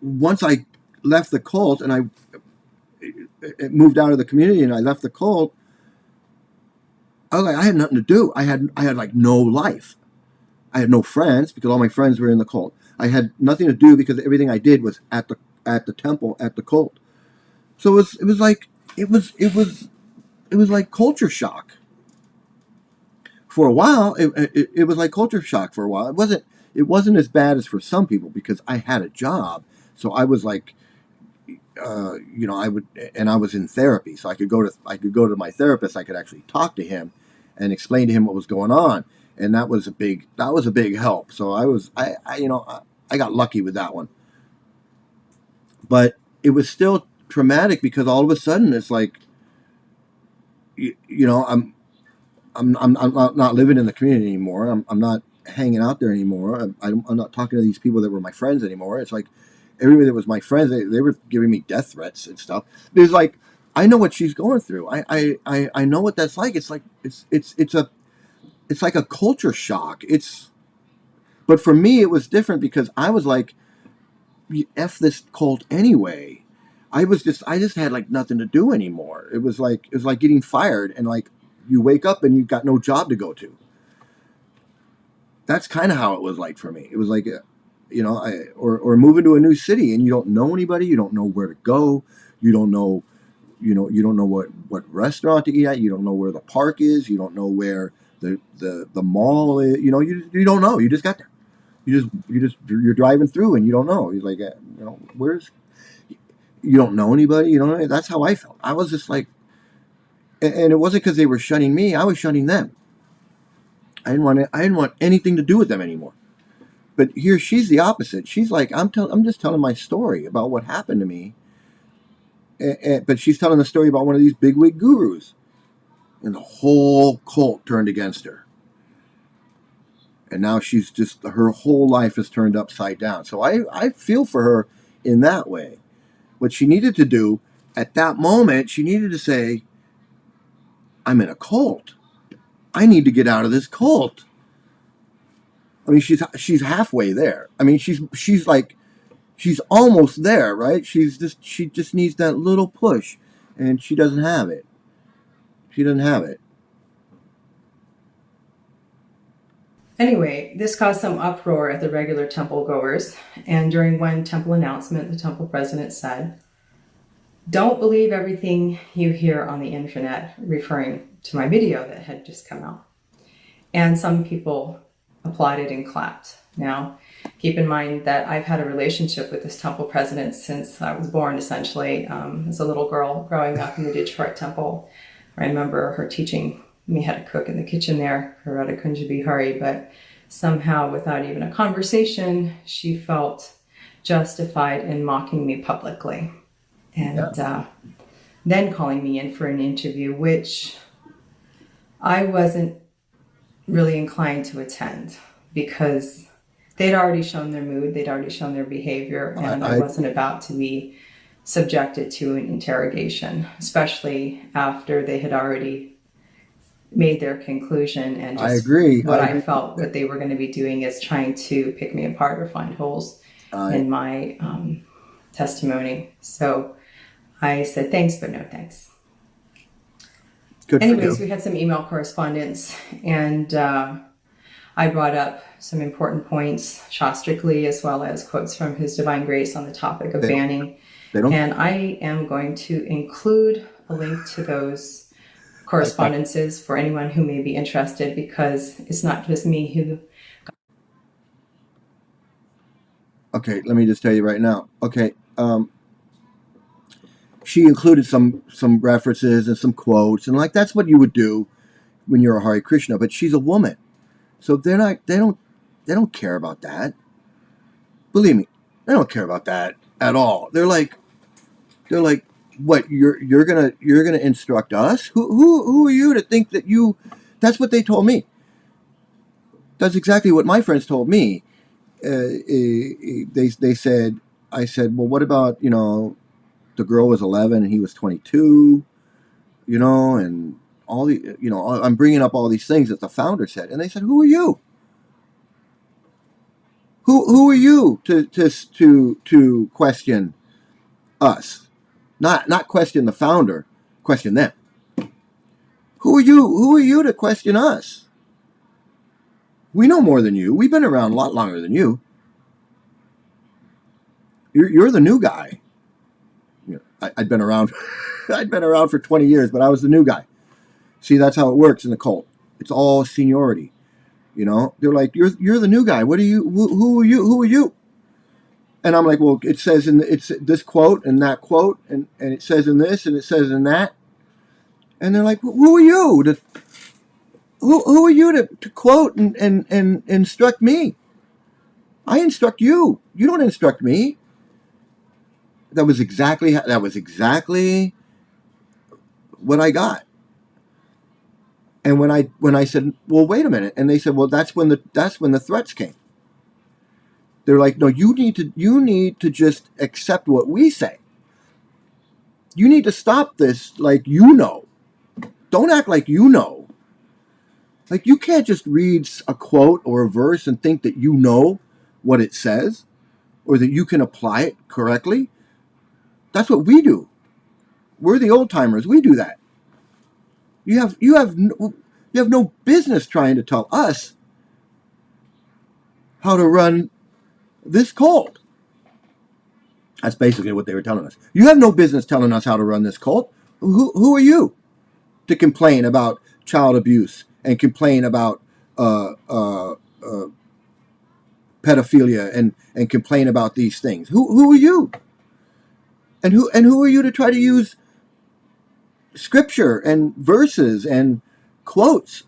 once I left the cult and I moved out of the community and I left the cult, I had nothing to do. I had like no life. I had no friends because all my friends were in the cult. I had nothing to do because everything I did was at the temple, at the cult. So it was like culture shock. For a while, it was like culture shock for a while. It wasn't as bad as for some people because I had a job. So I was like, I was in therapy, so I could go to my therapist. I could actually talk to him and explain to him what was going on, and that was a big help. So I got lucky with that one, but it was still traumatic because all of a sudden it's like, I'm not living in the community anymore. I'm not hanging out there anymore. I'm not talking to these people that were my friends anymore. It's like everybody that was my friends, they were giving me death threats and stuff. There's like, I know what she's going through. I know what that's like. It's like it's like a culture shock. But for me it was different because I was like, F this cult anyway. I just had like nothing to do anymore. It was like getting fired and like you wake up and you've got no job to go to. That's kind of how it was like for me. It was like, or moving to a new city and you don't know anybody, you don't know where to go, you don't know what restaurant to eat at, you don't know where the park is, you don't know where the mall is, you don't know. You just got there. You're driving through and you don't know. You're like, you don't know anybody. That's how I felt. I was just like, and it wasn't because they were shunning me. I was shunning them. I didn't want anything to do with them anymore. But here she's the opposite. She's like, I'm just telling my story about what happened to me. But she's telling the story about one of these bigwig gurus, and the whole cult turned against her. And now her whole life is turned upside down. So I feel for her in that way. What she needed to do at that moment, she needed to say, I'm in a cult. I need to get out of this cult. I mean, she's halfway there. I mean, she's almost there, right? She just needs that little push, and she doesn't have it. She doesn't have it.
Anyway, this caused some uproar at the regular temple goers, and during one temple announcement, the temple president said, "Don't believe everything you hear on the internet," referring to my video that had just come out. And some people applauded and clapped. Now, keep in mind that I've had a relationship with this temple president since I was born, essentially, as a little girl growing up in the Detroit temple. I remember her teaching me how to cook in the kitchen there for Radha Kunjabi Hari, but somehow, without even a conversation, she felt justified in mocking me publicly. And then calling me in for an interview, which I wasn't really inclined to attend because they'd already shown their mood, they'd already shown their behavior, and I wasn't about to be subjected to an interrogation, especially after they had already made their conclusion. And just
I agree.
I felt what they were going to be doing is trying to pick me apart or find holes in my testimony. So I said thanks, but no thanks. Anyways, we had some email correspondence, and I brought up some important points shastrically, as well as quotes from His Divine Grace on the topic of banning. And I am going to include a link to those correspondences for anyone who may be interested, because it's not just me who...
Okay, let me just tell you right now. Okay, she included some references and some quotes, and like that's what you would do when you're a Hare Krishna. But she's a woman, so they don't care about that. Believe me, they don't care about that at all. They're like, what? You're gonna instruct us? Who are you to think that you? That's what they told me. That's exactly what my friends told me. They said, I said, well, what about, the girl was 11 and he was 22, and all the, I'm bringing up all these things that the founder said. And they said, who are you? Who are you to question us? Not question the founder, question them. Who are you to question us? We know more than you. We've been around a lot longer than you. You're the new guy. I'd been around. I'd been around for 20 years, but I was the new guy. See, that's how it works in the cult. It's all seniority. They're like, you're the new guy. What are you? Who are you? Who are you? And I'm like, well, it says it's this quote and that quote, and it says in this and it says in that. And they're like, who are you? Who are you to quote and instruct me? I instruct you. You don't instruct me. That was exactly what I got. And when I said, well, wait a minute, and they said, well, that's when the threats came. They're like, no, you need to just accept what we say. You need to stop this, like Don't act like you know. Like, you can't just read a quote or a verse and think that you know what it says or that you can apply it correctly. That's what we do. We're the old timers. We do that. You have no business trying to tell us how to run this cult. That's basically what they were telling us. You have no business telling us how to run this cult. Who are you to complain about child abuse and complain about pedophilia and complain about these things? Who are you? And who are you to try to use scripture and verses and quotes?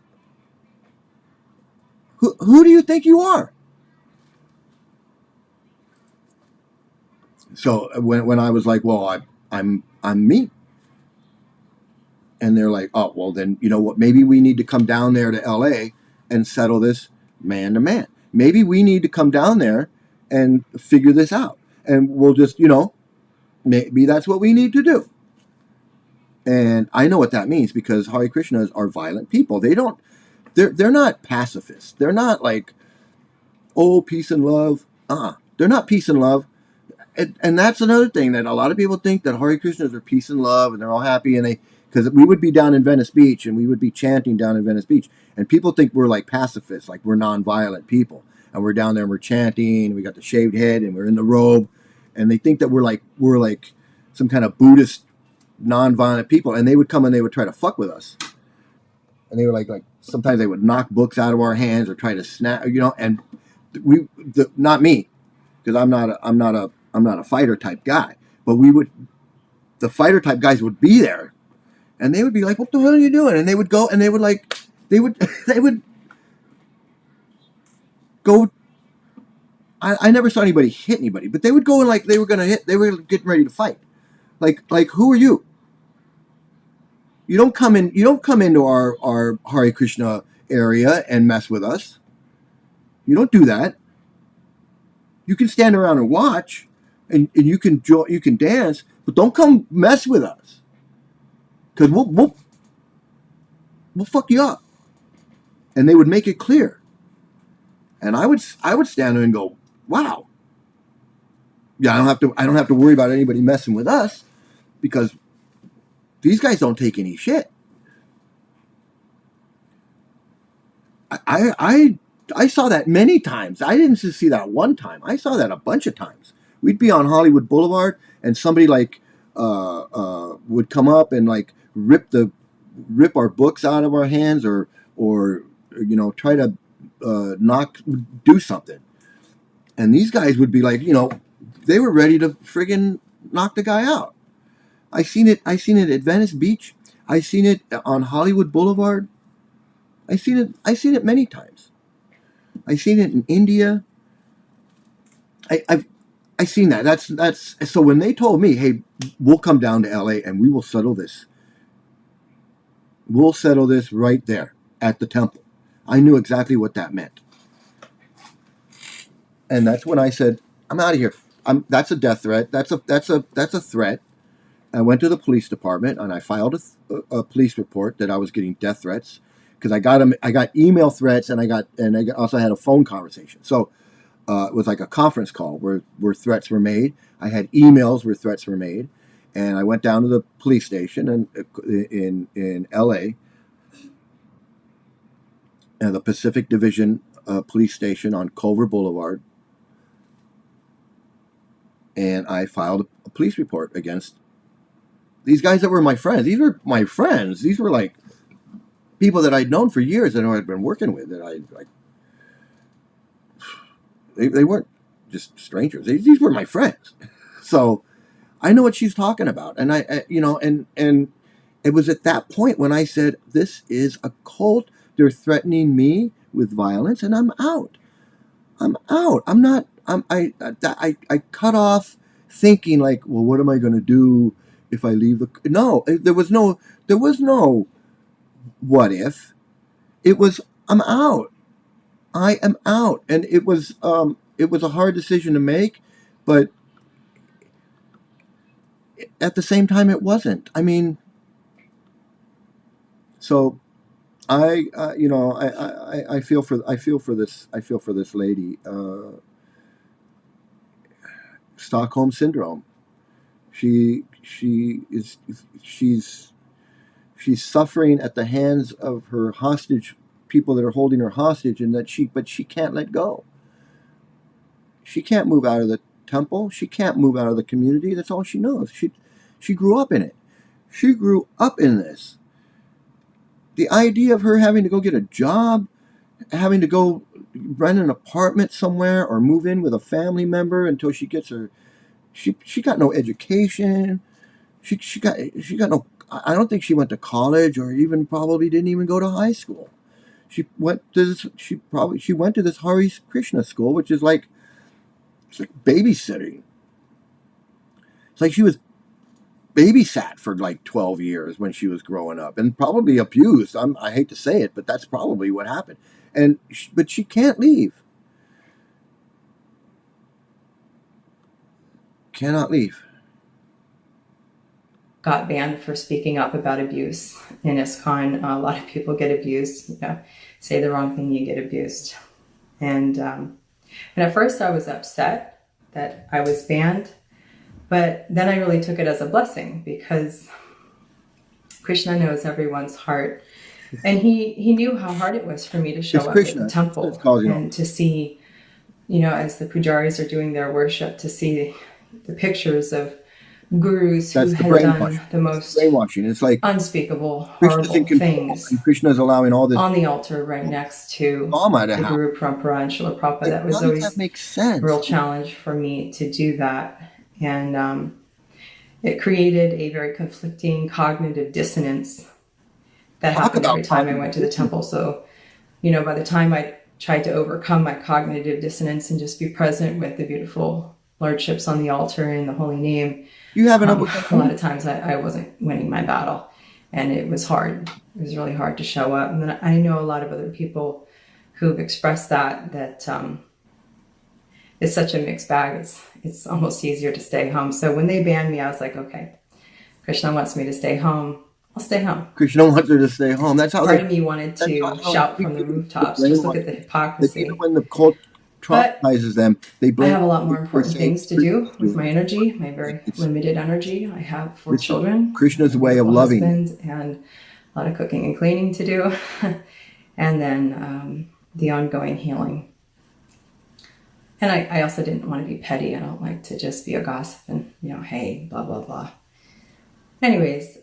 Who do you think you are? So when I was like, well, I'm me. And they're like, oh, well, then, you know what? Maybe we need to come down there to LA and settle this man to man. Maybe we need to come down there and figure this out. And we'll just, maybe that's what we need to do. And I know what that means, because Hare Krishnas are violent people. They're not pacifists. They're not like, oh, peace and love. They're not peace and love. And that's another thing, that a lot of people think that Hare Krishnas are peace and love and they're all happy and they because we would be down in Venice Beach and we would be chanting down in Venice Beach, and people think we're like pacifists, like we're nonviolent people, and we're down there and we're chanting, and we got the shaved head and we're in the robe, and they think that we're like some kind of Buddhist nonviolent people, and they would come and they would try to fuck with us, and they were like sometimes they would knock books out of our hands or try to snap, and not me, because I'm not a fighter type guy, but the fighter type guys would be there, and they would be like, "What the hell are you doing?" And they would go and they would they would go. I never saw anybody hit anybody, but they would go and they were gonna hit. They were getting ready to fight. Like who are you? You don't come in. You don't come into our Hare Krishna area and mess with us. You don't do that. You can stand around and watch, and you can dance, but don't come mess with us, because we'll fuck you up. And they would make it clear. And I would stand there and go, wow. Yeah, I don't have to worry about anybody messing with us, because these guys don't take any shit. I saw that many times. I didn't just see that one time. I saw that a bunch of times. We'd be on Hollywood Boulevard, and somebody would come up and rip our books out of our hands, or try to do something. And these guys would be they were ready to friggin' knock the guy out. I seen it at Venice Beach. I seen it on Hollywood Boulevard. I seen it many times. I seen it in India. I've seen that. That's so when they told me, hey, we'll come down to LA and we will settle this. We'll settle this right there at the temple. I knew exactly what that meant. And that's when I said, I'm out of here. That's a death threat. That's a threat. I went to the police department and I filed a police report that I was getting death threats, because I got email threats, and I also had a phone conversation. So it was like a conference call where threats were made. I had emails where threats were made, and I went down to the police station in LA, the Pacific Division police station on Culver Boulevard, and I filed a police report against these guys that were my friends. These were my friends. These were like people that I'd known for years and I'd been working with. That they weren't just strangers. These were my friends. So I know what she's talking about. And and it was at that point when I said, this is a cult. They're threatening me with violence, and I'm out. I'm out. I'm not. I cut off thinking like, well, what am I going to do if I leave the? No, there was no what if. It was, I'm out. I am out, and it was a hard decision to make, but at the same time, it wasn't. I mean, so I feel for this lady. Stockholm syndrome. She's suffering at the hands of her hostage people that are holding her hostage, and but she can't let go. She can't move out of the temple. She can't move out of the community. That's all she knows. She grew up in it. She grew up in this. The idea of her having to go get a job, having to go rent an apartment somewhere or move in with a family member until she gets her, she got no education. She got no, I don't think she went to college, or even probably didn't even go to high school. She went to this Hare Krishna school, which is it's like babysitting. It's like she was babysat for like 12 years when she was growing up, and probably abused. I hate to say it, but that's probably what happened. But she can't leave. Cannot leave.
Got banned for speaking up about abuse in ISKCON. A lot of people get abused. Say the wrong thing, you get abused. And at first I was upset that I was banned, but then I really took it as a blessing, because Krishna knows everyone's heart. And he knew how hard it was for me to show
It's
up at
Krishna.
the temple
It's causing all
and
this.
to see, you know, as the pujaris are doing their worship, to see the pictures of gurus who
That's the
had done
brainwashing.
the most
Brainwashing. It's like
unspeakable,
Krishna's in
horrible
control,
things
and Krishna's allowing all this
on the altar right next to
drama to
the
happen.
Guru Parampara and Srila Prabhupada.
Like,
That
how
was
does that
always
make
a
sense?
real challenge for me to do that. And it created a very conflicting cognitive dissonance that
Talk
happened
about
every time I went to the
cognitive
temple. So, you know, by the time I tried to overcome my cognitive dissonance and just be present with the beautiful lordships on the altar and the holy name,
You haven't
a
overcome
lot of times I wasn't winning my battle. And it was hard. It was really hard to show up. And then I know a lot of other people who've expressed that it's such a mixed bag. It's almost easier to stay home. So when they banned me, I was like, okay, Krishna wants me to stay home. I'll stay home.
Krishna wants her to stay home. That's how
Part
they.
of me wanted
That's
to
how
shout
they
from the
do
rooftops.
the
Just look at the
brainwashing. That
hypocrisy.
even when the cult
But
traumatizes them, they
I
blame.
have a lot more
for
important
saying
things to do
Krishna's
with
doing
my
it.
energy, my very
It's
limited energy. I have 4
This is
children,
Krishna's
a
way of
beautiful
loving you.
husband, and a lot of cooking and cleaning to do. And then the ongoing healing. And I also didn't want to be petty. I don't like to just be a gossip and, you know, hey, blah, blah, blah. Anyways,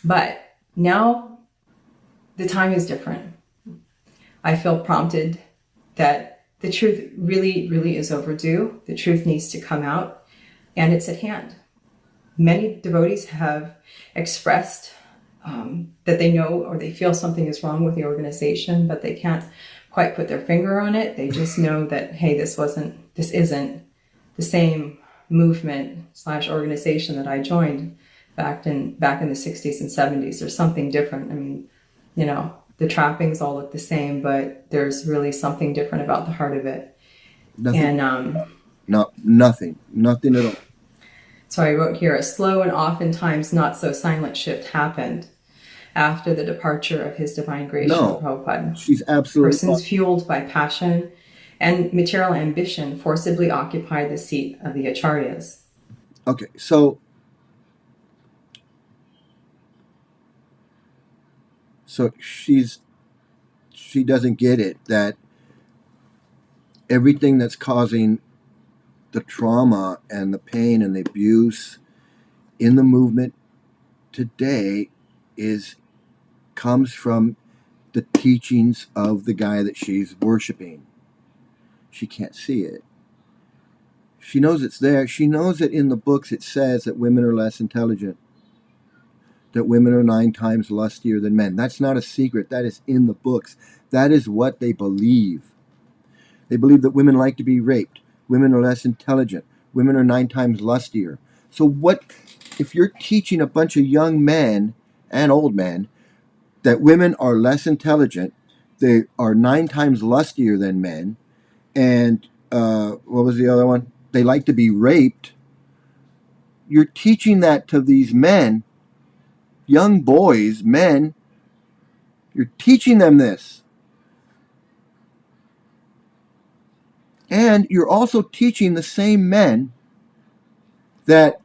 but now the time is different. I feel prompted that the truth really, really is overdue. The truth needs to come out, and it's at hand. Many devotees have expressed that they know or they feel something is wrong with the organization, but they can't quite put their finger on it. They just know that, hey, this isn't the same movement / organization that I joined back in the 60s and 70s. There's something different. I mean, you know, the trappings all look the same, but there's really something different about the heart of it.
Nothing.
And
Nothing at all.
so I wrote here, a slow and oftentimes not so silent shift happened after the departure of His Divine Grace, Srila Prabhupada.
She's absolutely
Persons fueled by passion and material ambition forcibly occupied the seat of the acharyas.
okay. So she doesn't get it that everything that's causing the trauma and the pain and the abuse in the movement today comes from the teachings of the guy that she's worshiping. She can't see it. She knows it's there. She knows that in the books it says that women are less intelligent, that women are 9 times lustier than men. That's not a secret. That is in the books. That is what they believe. They believe that women like to be raped. Women are less intelligent. Women are 9 times lustier. So what if you're teaching a bunch of young men and old men that women are less intelligent, they are 9 times lustier than men, and what was the other one? They like to be raped. You're teaching that to these men, young boys, men. You're teaching them this. And you're also teaching the same men that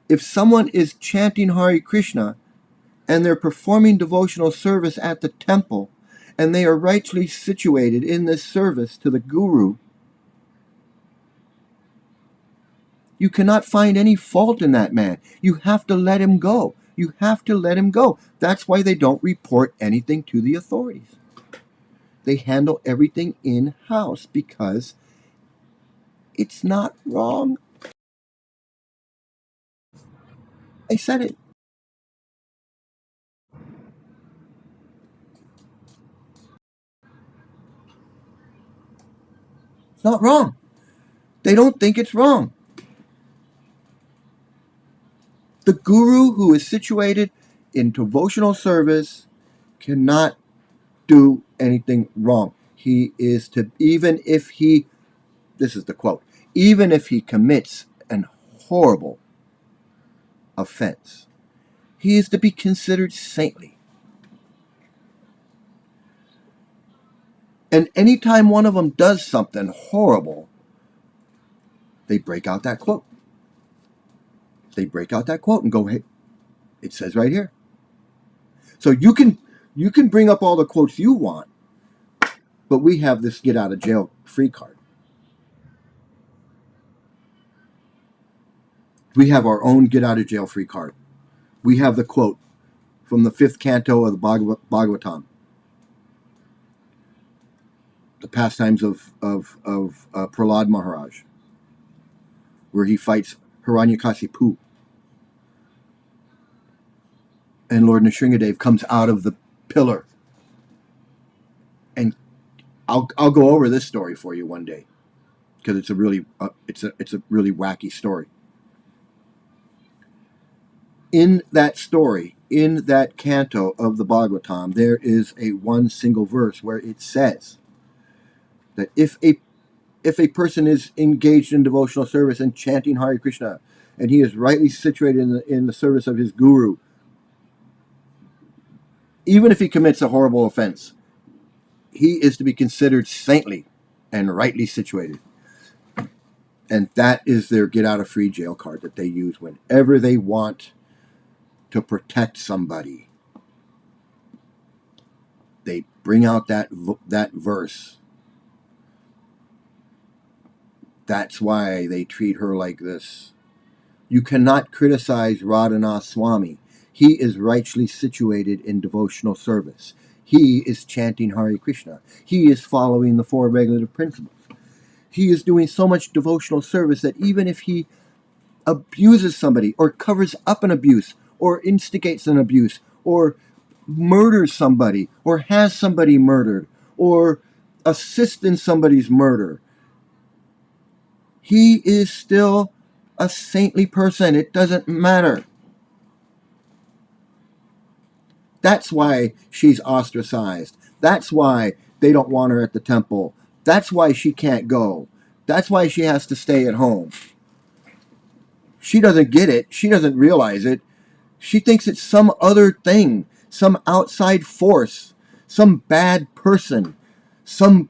if someone is chanting Hare Krishna and they're performing devotional service at the temple and they are rightly situated in this service to the Guru, you cannot find any fault in that man. You have to let him go. You have to let him go. That's why they don't report anything to the authorities. They handle everything in-house because it's not wrong. I said it. It's not wrong. They don't think it's wrong. The Guru who is situated in devotional service cannot do anything wrong. He is to, even if he, this is the quote, even if he commits an horrible offense, he is to be considered saintly. And anytime one of them does something horrible, they break out that quote. They break out that quote and go, hey, it says right here, So you can bring up all the quotes you want, but we have this get out of jail free card. We have our own get out of jail free card. We have the quote from the 5th canto of the Bhagavatam, the pastimes of Prahlad Maharaj, where he fights Hiranyakasipu. And Lord Nrsingadev comes out of the pillar. And I'll go over this story for you one day, because it's a really wacky story. In that story, in that canto of the Bhagavatam, there is a one single verse where it says that if a person is engaged in devotional service and chanting Hare Krishna, and he is rightly situated in the service of his guru, even if he commits a horrible offense, he is to be considered saintly and rightly situated. And that is their get out of free jail card that they use whenever they want to protect somebody. They bring out that verse. That's why they treat her like this. You cannot criticize Radhanath Swami. He is rightly situated in devotional service. He is chanting Hare Krishna. He is following the 4 regulative principles. He is doing so much devotional service that even if he abuses somebody or covers up an abuse or instigates an abuse or murders somebody or has somebody murdered or assists in somebody's murder, he is still a saintly person. It doesn't matter. That's why she's ostracized. That's why they don't want her at the temple. That's why she can't go. That's why she has to stay at home. She doesn't get it. She doesn't realize it. She thinks it's some other thing, some outside force, some bad person, some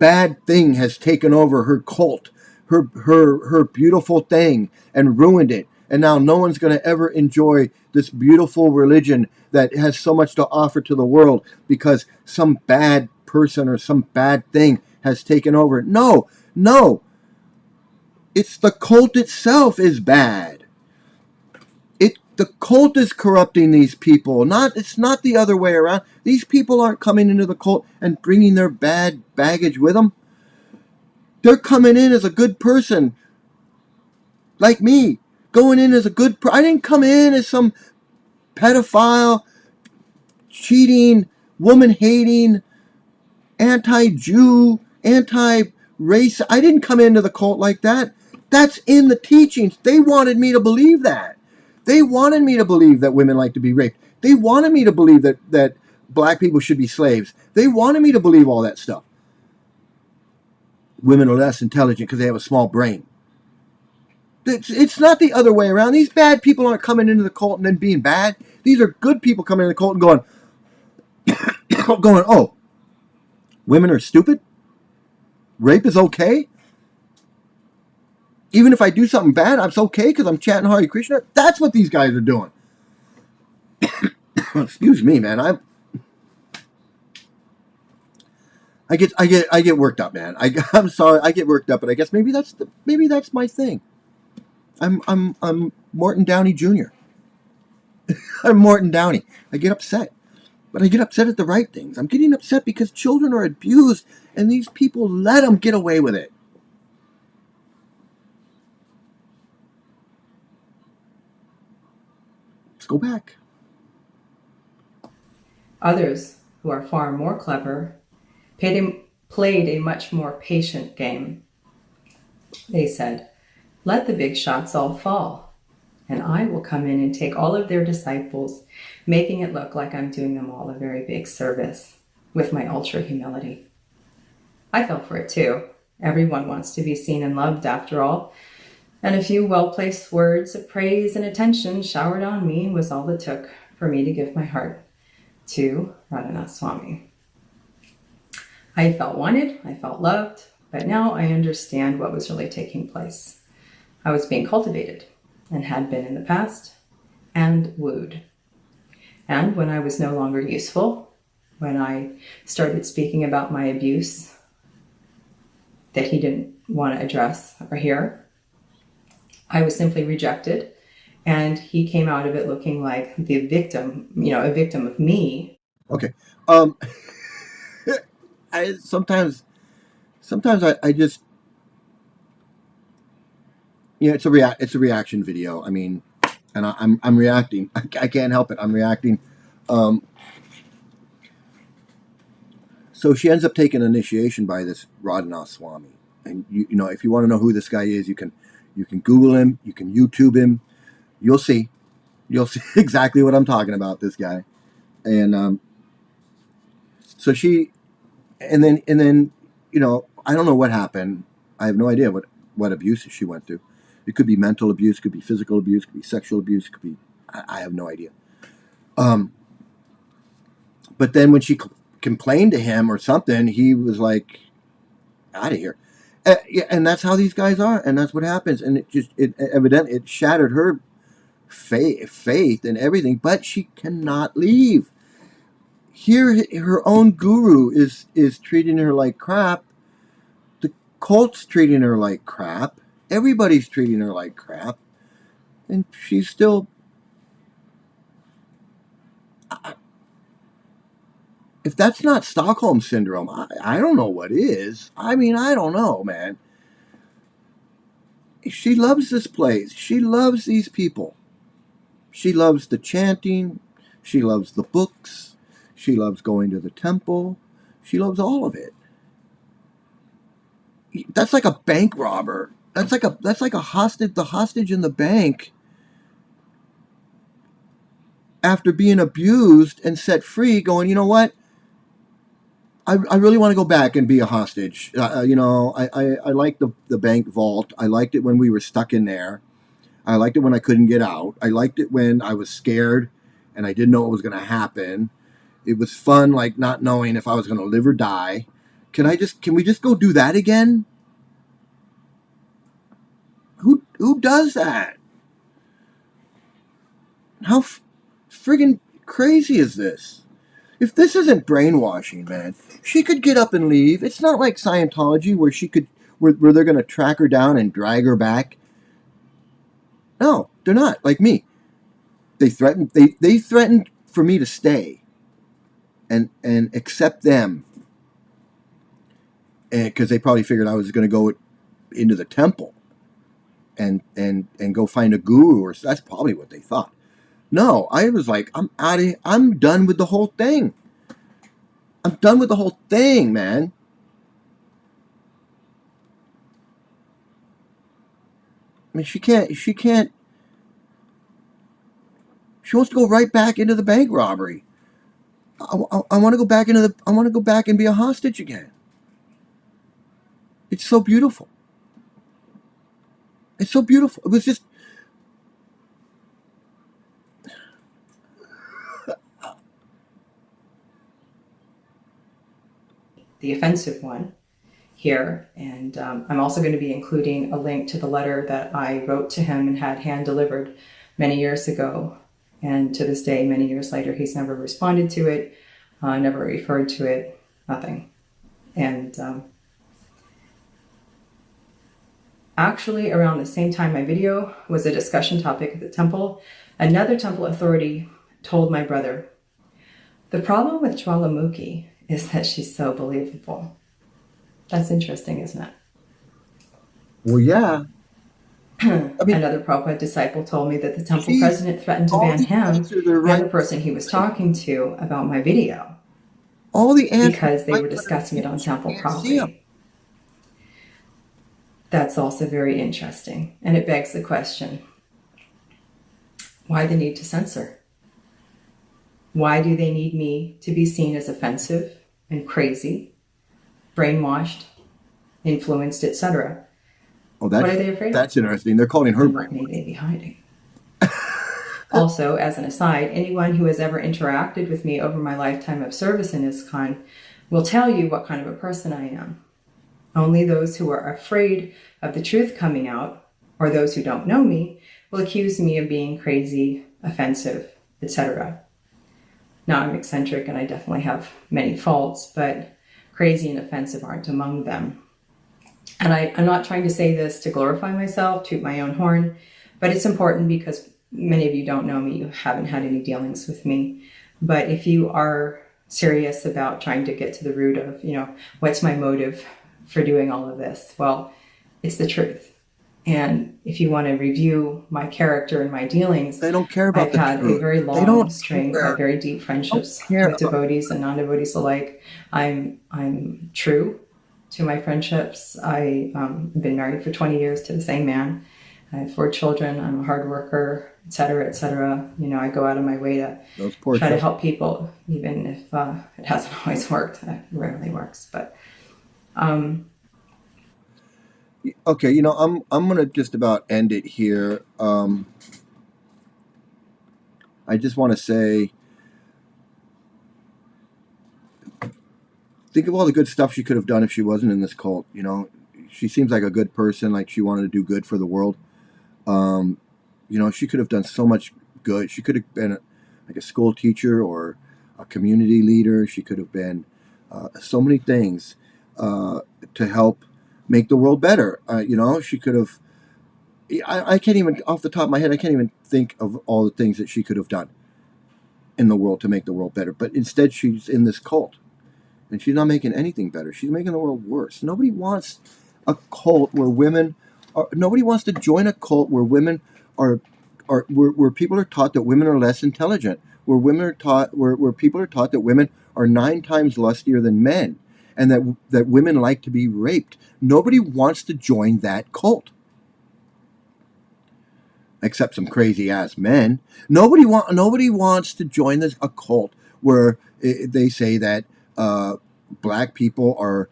bad thing has taken over her cult, her beautiful thing, and ruined it. And now no one's going to ever enjoy this beautiful religion that has so much to offer to the world because some bad person or some bad thing has taken over. No. It's the cult itself is bad. The cult is corrupting these people. It's not the other way around. These people aren't coming into the cult and bringing their bad baggage with them. They're coming in as a good person. Like me. Going in as a good person. I didn't come in as some pedophile, cheating, woman-hating, anti-Jew, anti-race. I didn't come into the cult like that. That's in the teachings. They wanted me to believe that. They wanted me to believe that women like to be raped. They wanted me to believe that black people should be slaves. They wanted me to believe all that stuff. Women are less intelligent because they have a small brain. It's not the other way around. These bad people aren't coming into the cult and then being bad. These are good people coming into the cult and going, oh, women are stupid? Rape is okay? Even if I do something bad, it's okay because I'm chanting Hare Krishna? That's what these guys are doing. Excuse me, man. I get worked up, man. I'm sorry, I get worked up, but I guess maybe that's my thing. I'm Morton Downey Jr. I'm Morton Downey. I get upset, but I get upset at the right things. I'm getting upset because children are abused, and these people let them get away with it. Let's go back.
Others, who are far more clever, played a much more patient game. They said, "Let the big shots all fall, and I will come in and take all of their disciples, making it look like I'm doing them all a very big service with my ultra humility." I fell for it too. Everyone wants to be seen and loved after all, and a few well-placed words of praise and attention showered on me was all it took for me to give my heart to Radhanath Swami. I felt wanted, I felt loved, but now I understand what was really taking place. I was being cultivated, and had been in the past, and wooed. And when I was no longer useful, when I started speaking about my abuse that he didn't want to address or hear, I was simply rejected. And he came out of it looking like the victim, a victim of me.
Okay. I sometimes I just, it's a reaction video. I mean, and I'm reacting. I can't help it. I'm reacting. So she ends up taking initiation by this Radhanath Swami, and if you want to know who this guy is, you can Google him, you can YouTube him. You'll see exactly what I'm talking about. This guy, and so she, and then I don't know what happened. I have no idea what abuse she went through. It could be mental abuse, could be physical abuse, could be sexual abuse, could be I have no idea. But then when she complained to him or something, he was like, out of here. And that's how these guys are, and that's what happens. And evidently it shattered her faith and everything, but she cannot leave. Here, her own guru is treating her like crap. The cult's treating her like crap. Everybody's treating her like crap. And she's still... If that's not Stockholm Syndrome, I don't know what is. I mean, I don't know, man. She loves this place. She loves these people. She loves the chanting. She loves the books. She loves going to the temple. She loves all of it. That's like a bank robber. That's like a hostage. The hostage in the bank, after being abused and set free, going, you know what? I really want to go back and be a hostage. I liked the bank vault. I liked it when we were stuck in there. I liked it when I couldn't get out. I liked it when I was scared and I didn't know what was going to happen. It was fun, like not knowing if I was going to live or die. Can we just go do that again? Who does that? How friggin' crazy is this? If this isn't brainwashing, man, she could get up and leave. It's not like Scientology where they're going to track her down and drag her back. No, they're not like me. They threatened for me to stay and accept them, because they probably figured I was going to go into the temple and go find a guru, or that's probably what they thought. No, I was like, I'm out of here. I'm done with the whole thing. I'm done with the whole thing, man. I mean, she wants to go right back into the bank robbery. I want to go back I want to go back and be a hostage again. It's so beautiful. It's so beautiful. It was just...
The offensive one here. And I'm also going to be including a link to the letter that I wrote to him and had hand delivered many years ago. And to this day, many years later, he's never responded to it, never referred to it, nothing. And actually, around the same time my video was a discussion topic at the temple, another temple authority told my brother, the problem with Jwalamukhi is that she's so believable. That's interesting, isn't it?
Well, yeah.
I mean, another Prabhupada disciple told me that the temple president threatened to ban him and the person he was talking to about my video.
All the answers,
because they were discussing it on temple property. That's also very interesting. And it begs the question, why the need to censor? Why do they need me to be seen as offensive and crazy, brainwashed, influenced, etc.?
Oh,
what are they afraid of?
That's interesting. They're calling her
brainwashed. What may they be hiding? Also, as an aside, anyone who has ever interacted with me over my lifetime of service in ISKCON will tell you what kind of a person I am. Only those who are afraid of the truth coming out, or those who don't know me, will accuse me of being crazy, offensive, etc. Now, I'm eccentric and I definitely have many faults, but crazy and offensive aren't among them. And I'm not trying to say this to glorify myself, toot my own horn, but it's important because many of you don't know me, you haven't had any dealings with me. But if you are serious about trying to get to the root of, what's my motive for doing all of this? Well, it's the truth. And if you want to review my character and my dealings,
They don't care about
I've
the
had
truth.
a very
They
long
don't
string
care.
of very deep friendships
care.
with devotees and non-devotees alike. I'm true to my friendships. I've been married for 20 years to the same man. I have 4 children. I'm a hard worker, etc., etc. I go out of my way to try to help people, even if it hasn't always worked. It rarely works, but.
Okay, I'm gonna just about end it here. I just want to say, think of all the good stuff she could have done if she wasn't in this cult. She seems like a good person, like she wanted to do good for the world. She could have done so much good. She could have been like a school teacher or a community leader. She could have been so many things to help make the world better. She could have. I can't even, off the top of my head, I can't even think of all the things that she could have done in the world to make the world better. But instead, she's in this cult. And she's not making anything better. She's making the world worse. Nobody wants a cult where women are. Nobody wants to join a cult where women where people are taught that women are less intelligent. Where women are taught where people are taught that women are 9 times lustier than men, and that women like to be raped. Nobody wants to join that cult. Except some crazy ass men. Nobody wants to join a cult where they say that black people are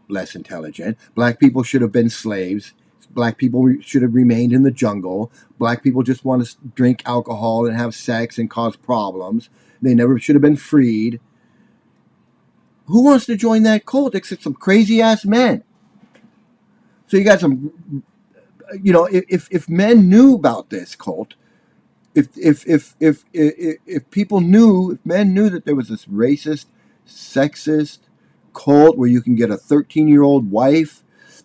less intelligent. Black people should have been slaves. Black people should have remained in the jungle. Black people just want to drink alcohol and have sex and cause problems. They never should have been freed. Who wants to join that cult except some crazy ass men? So you got some. If men knew about this cult, if people knew, if men knew that there was this racist, sexist cult where you can get a 13-year-old wife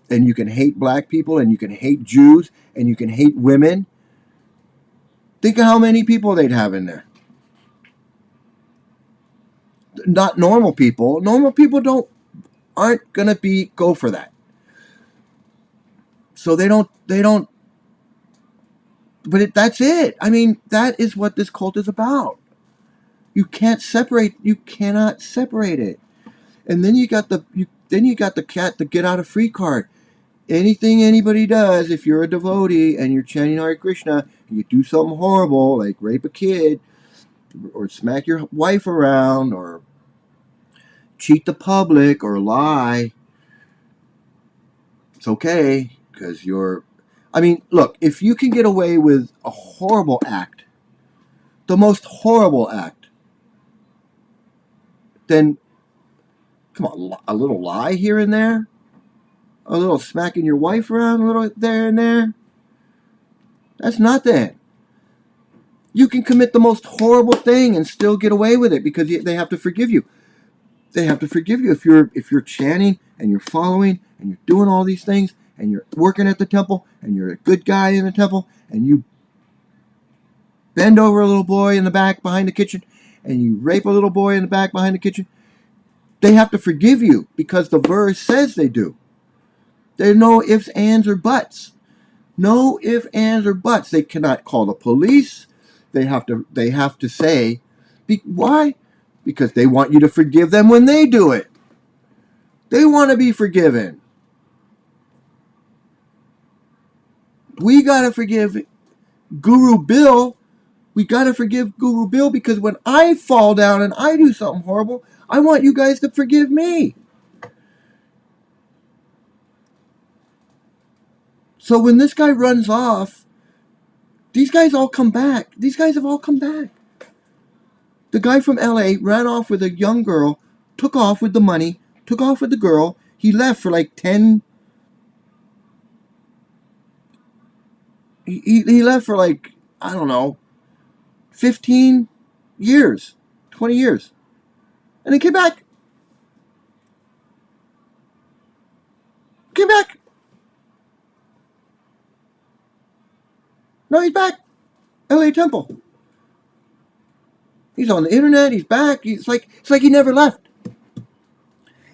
and you can hate black people and you can hate Jews and you can hate women, think of how many people they'd have in there. Not normal people. Normal people aren't gonna go for that. So they don't. But that's it. I mean, that is what this cult is about. You cannot separate it. And then you got the cat the get out of free card. Anything anybody does, if you're a devotee and you're chanting Hare Krishna and you do something horrible like rape a kid or smack your wife around or cheat the public or lie, it's okay because look, if you can get away with a horrible act, the most horrible act, then come on, a little lie here and there, a little smacking your wife around, a little there and there, that's nothing. You can commit the most horrible thing and still get away with it because they have to forgive you. They have to forgive you if you're chanting and you're following and you're doing all these things and you're working at the temple and you're a good guy in the temple and you bend over a little boy in the back behind the kitchen and you rape a little boy in the back behind the kitchen. They have to forgive you because the verse says they do. There are no ifs, ands, or buts. No ifs, ands, or buts. They cannot call the police. They have to say, why? Because they want you to forgive them when they do it. They want to be forgiven. We got to forgive Guru Bill. We got to forgive Guru Bill because when I fall down and I do something horrible, I want you guys to forgive me. So when this guy runs off, these guys all come back. These guys have all come back. The guy from LA ran off with a young girl, took off with the money, took off with the girl. He left for like 10. He left for like, I don't know, 15 years. 20 years. And then came back. Came back. No, he's back. LA Temple. He's on the internet. He's back. It's like he never left.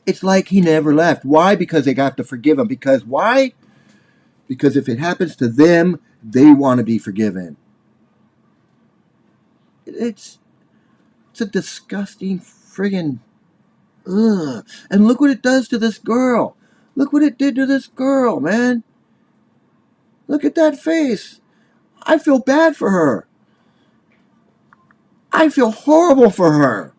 It's like he never left. Why? Because they have to forgive him. Because why? Because if it happens to them, they want to be forgiven. It's a disgusting friggin' ugh. And look what it does to this girl. Look what it did to this girl, man. Look at that face. I feel bad for her. I feel horrible for her.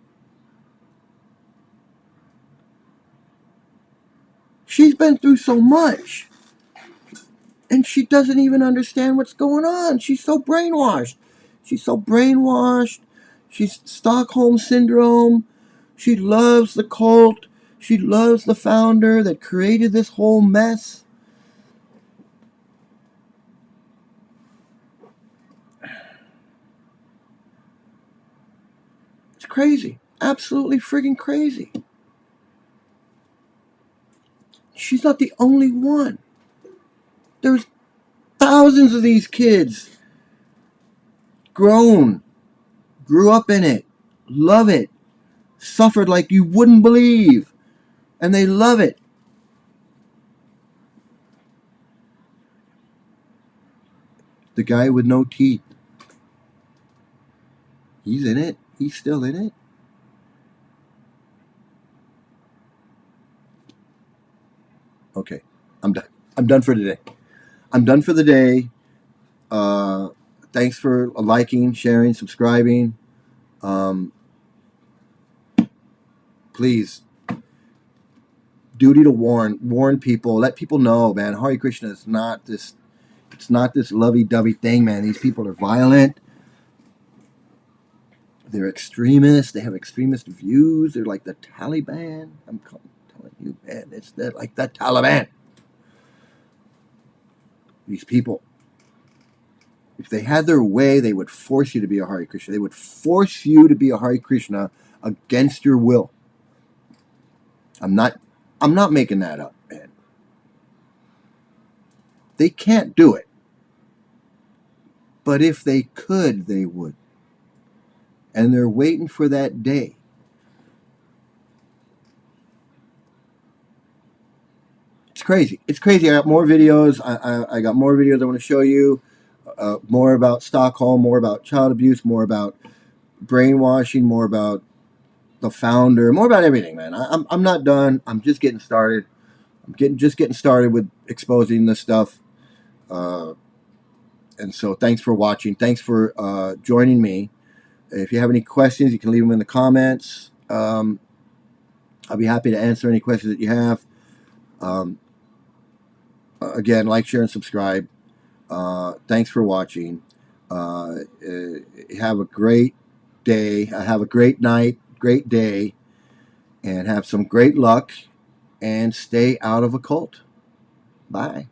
She's been through so much. And she doesn't even understand what's going on. She's so brainwashed. She's so brainwashed. She's Stockholm Syndrome. She loves the cult. She loves the founder that created this whole mess. It's crazy. Absolutely friggin' crazy. She's not the only one. There's thousands of these kids. Grew up in it, love it, suffered like you wouldn't believe, and they love it. The guy with no teeth, he's in it. He's still in it. Okay, I'm done. I'm done for today. I'm done for the day. Thanks for liking, sharing, subscribing. Please, duty to warn people, let people know, man. Hare Krishna is not this. It's not this lovey-dovey thing, man. These people are violent. They're extremists. They have extremist views. They're like the Taliban. I'm telling you, man. They're like the Taliban. These people, if they had their way, they would force you to be a Hare Krishna. They would force you to be a Hare Krishna against your will. I'm not making that up, man. They can't do it. But if they could, they would. And they're waiting for that day. It's crazy. It's crazy. I got more videos. I got more videos I want to show you. More about Stockholm, more about child abuse, more about brainwashing, more about the founder, more about everything, man. I'm not done. I'm just getting started. Just getting started with exposing this stuff. And so thanks for watching. Thanks for joining me. If you have any questions, you can leave them in the comments. I'll be happy to answer any questions that you have. Again, like, share, and subscribe. Thanks for watching. Have a great day. Have a great night, great day, and have some great luck, and stay out of a cult. Bye.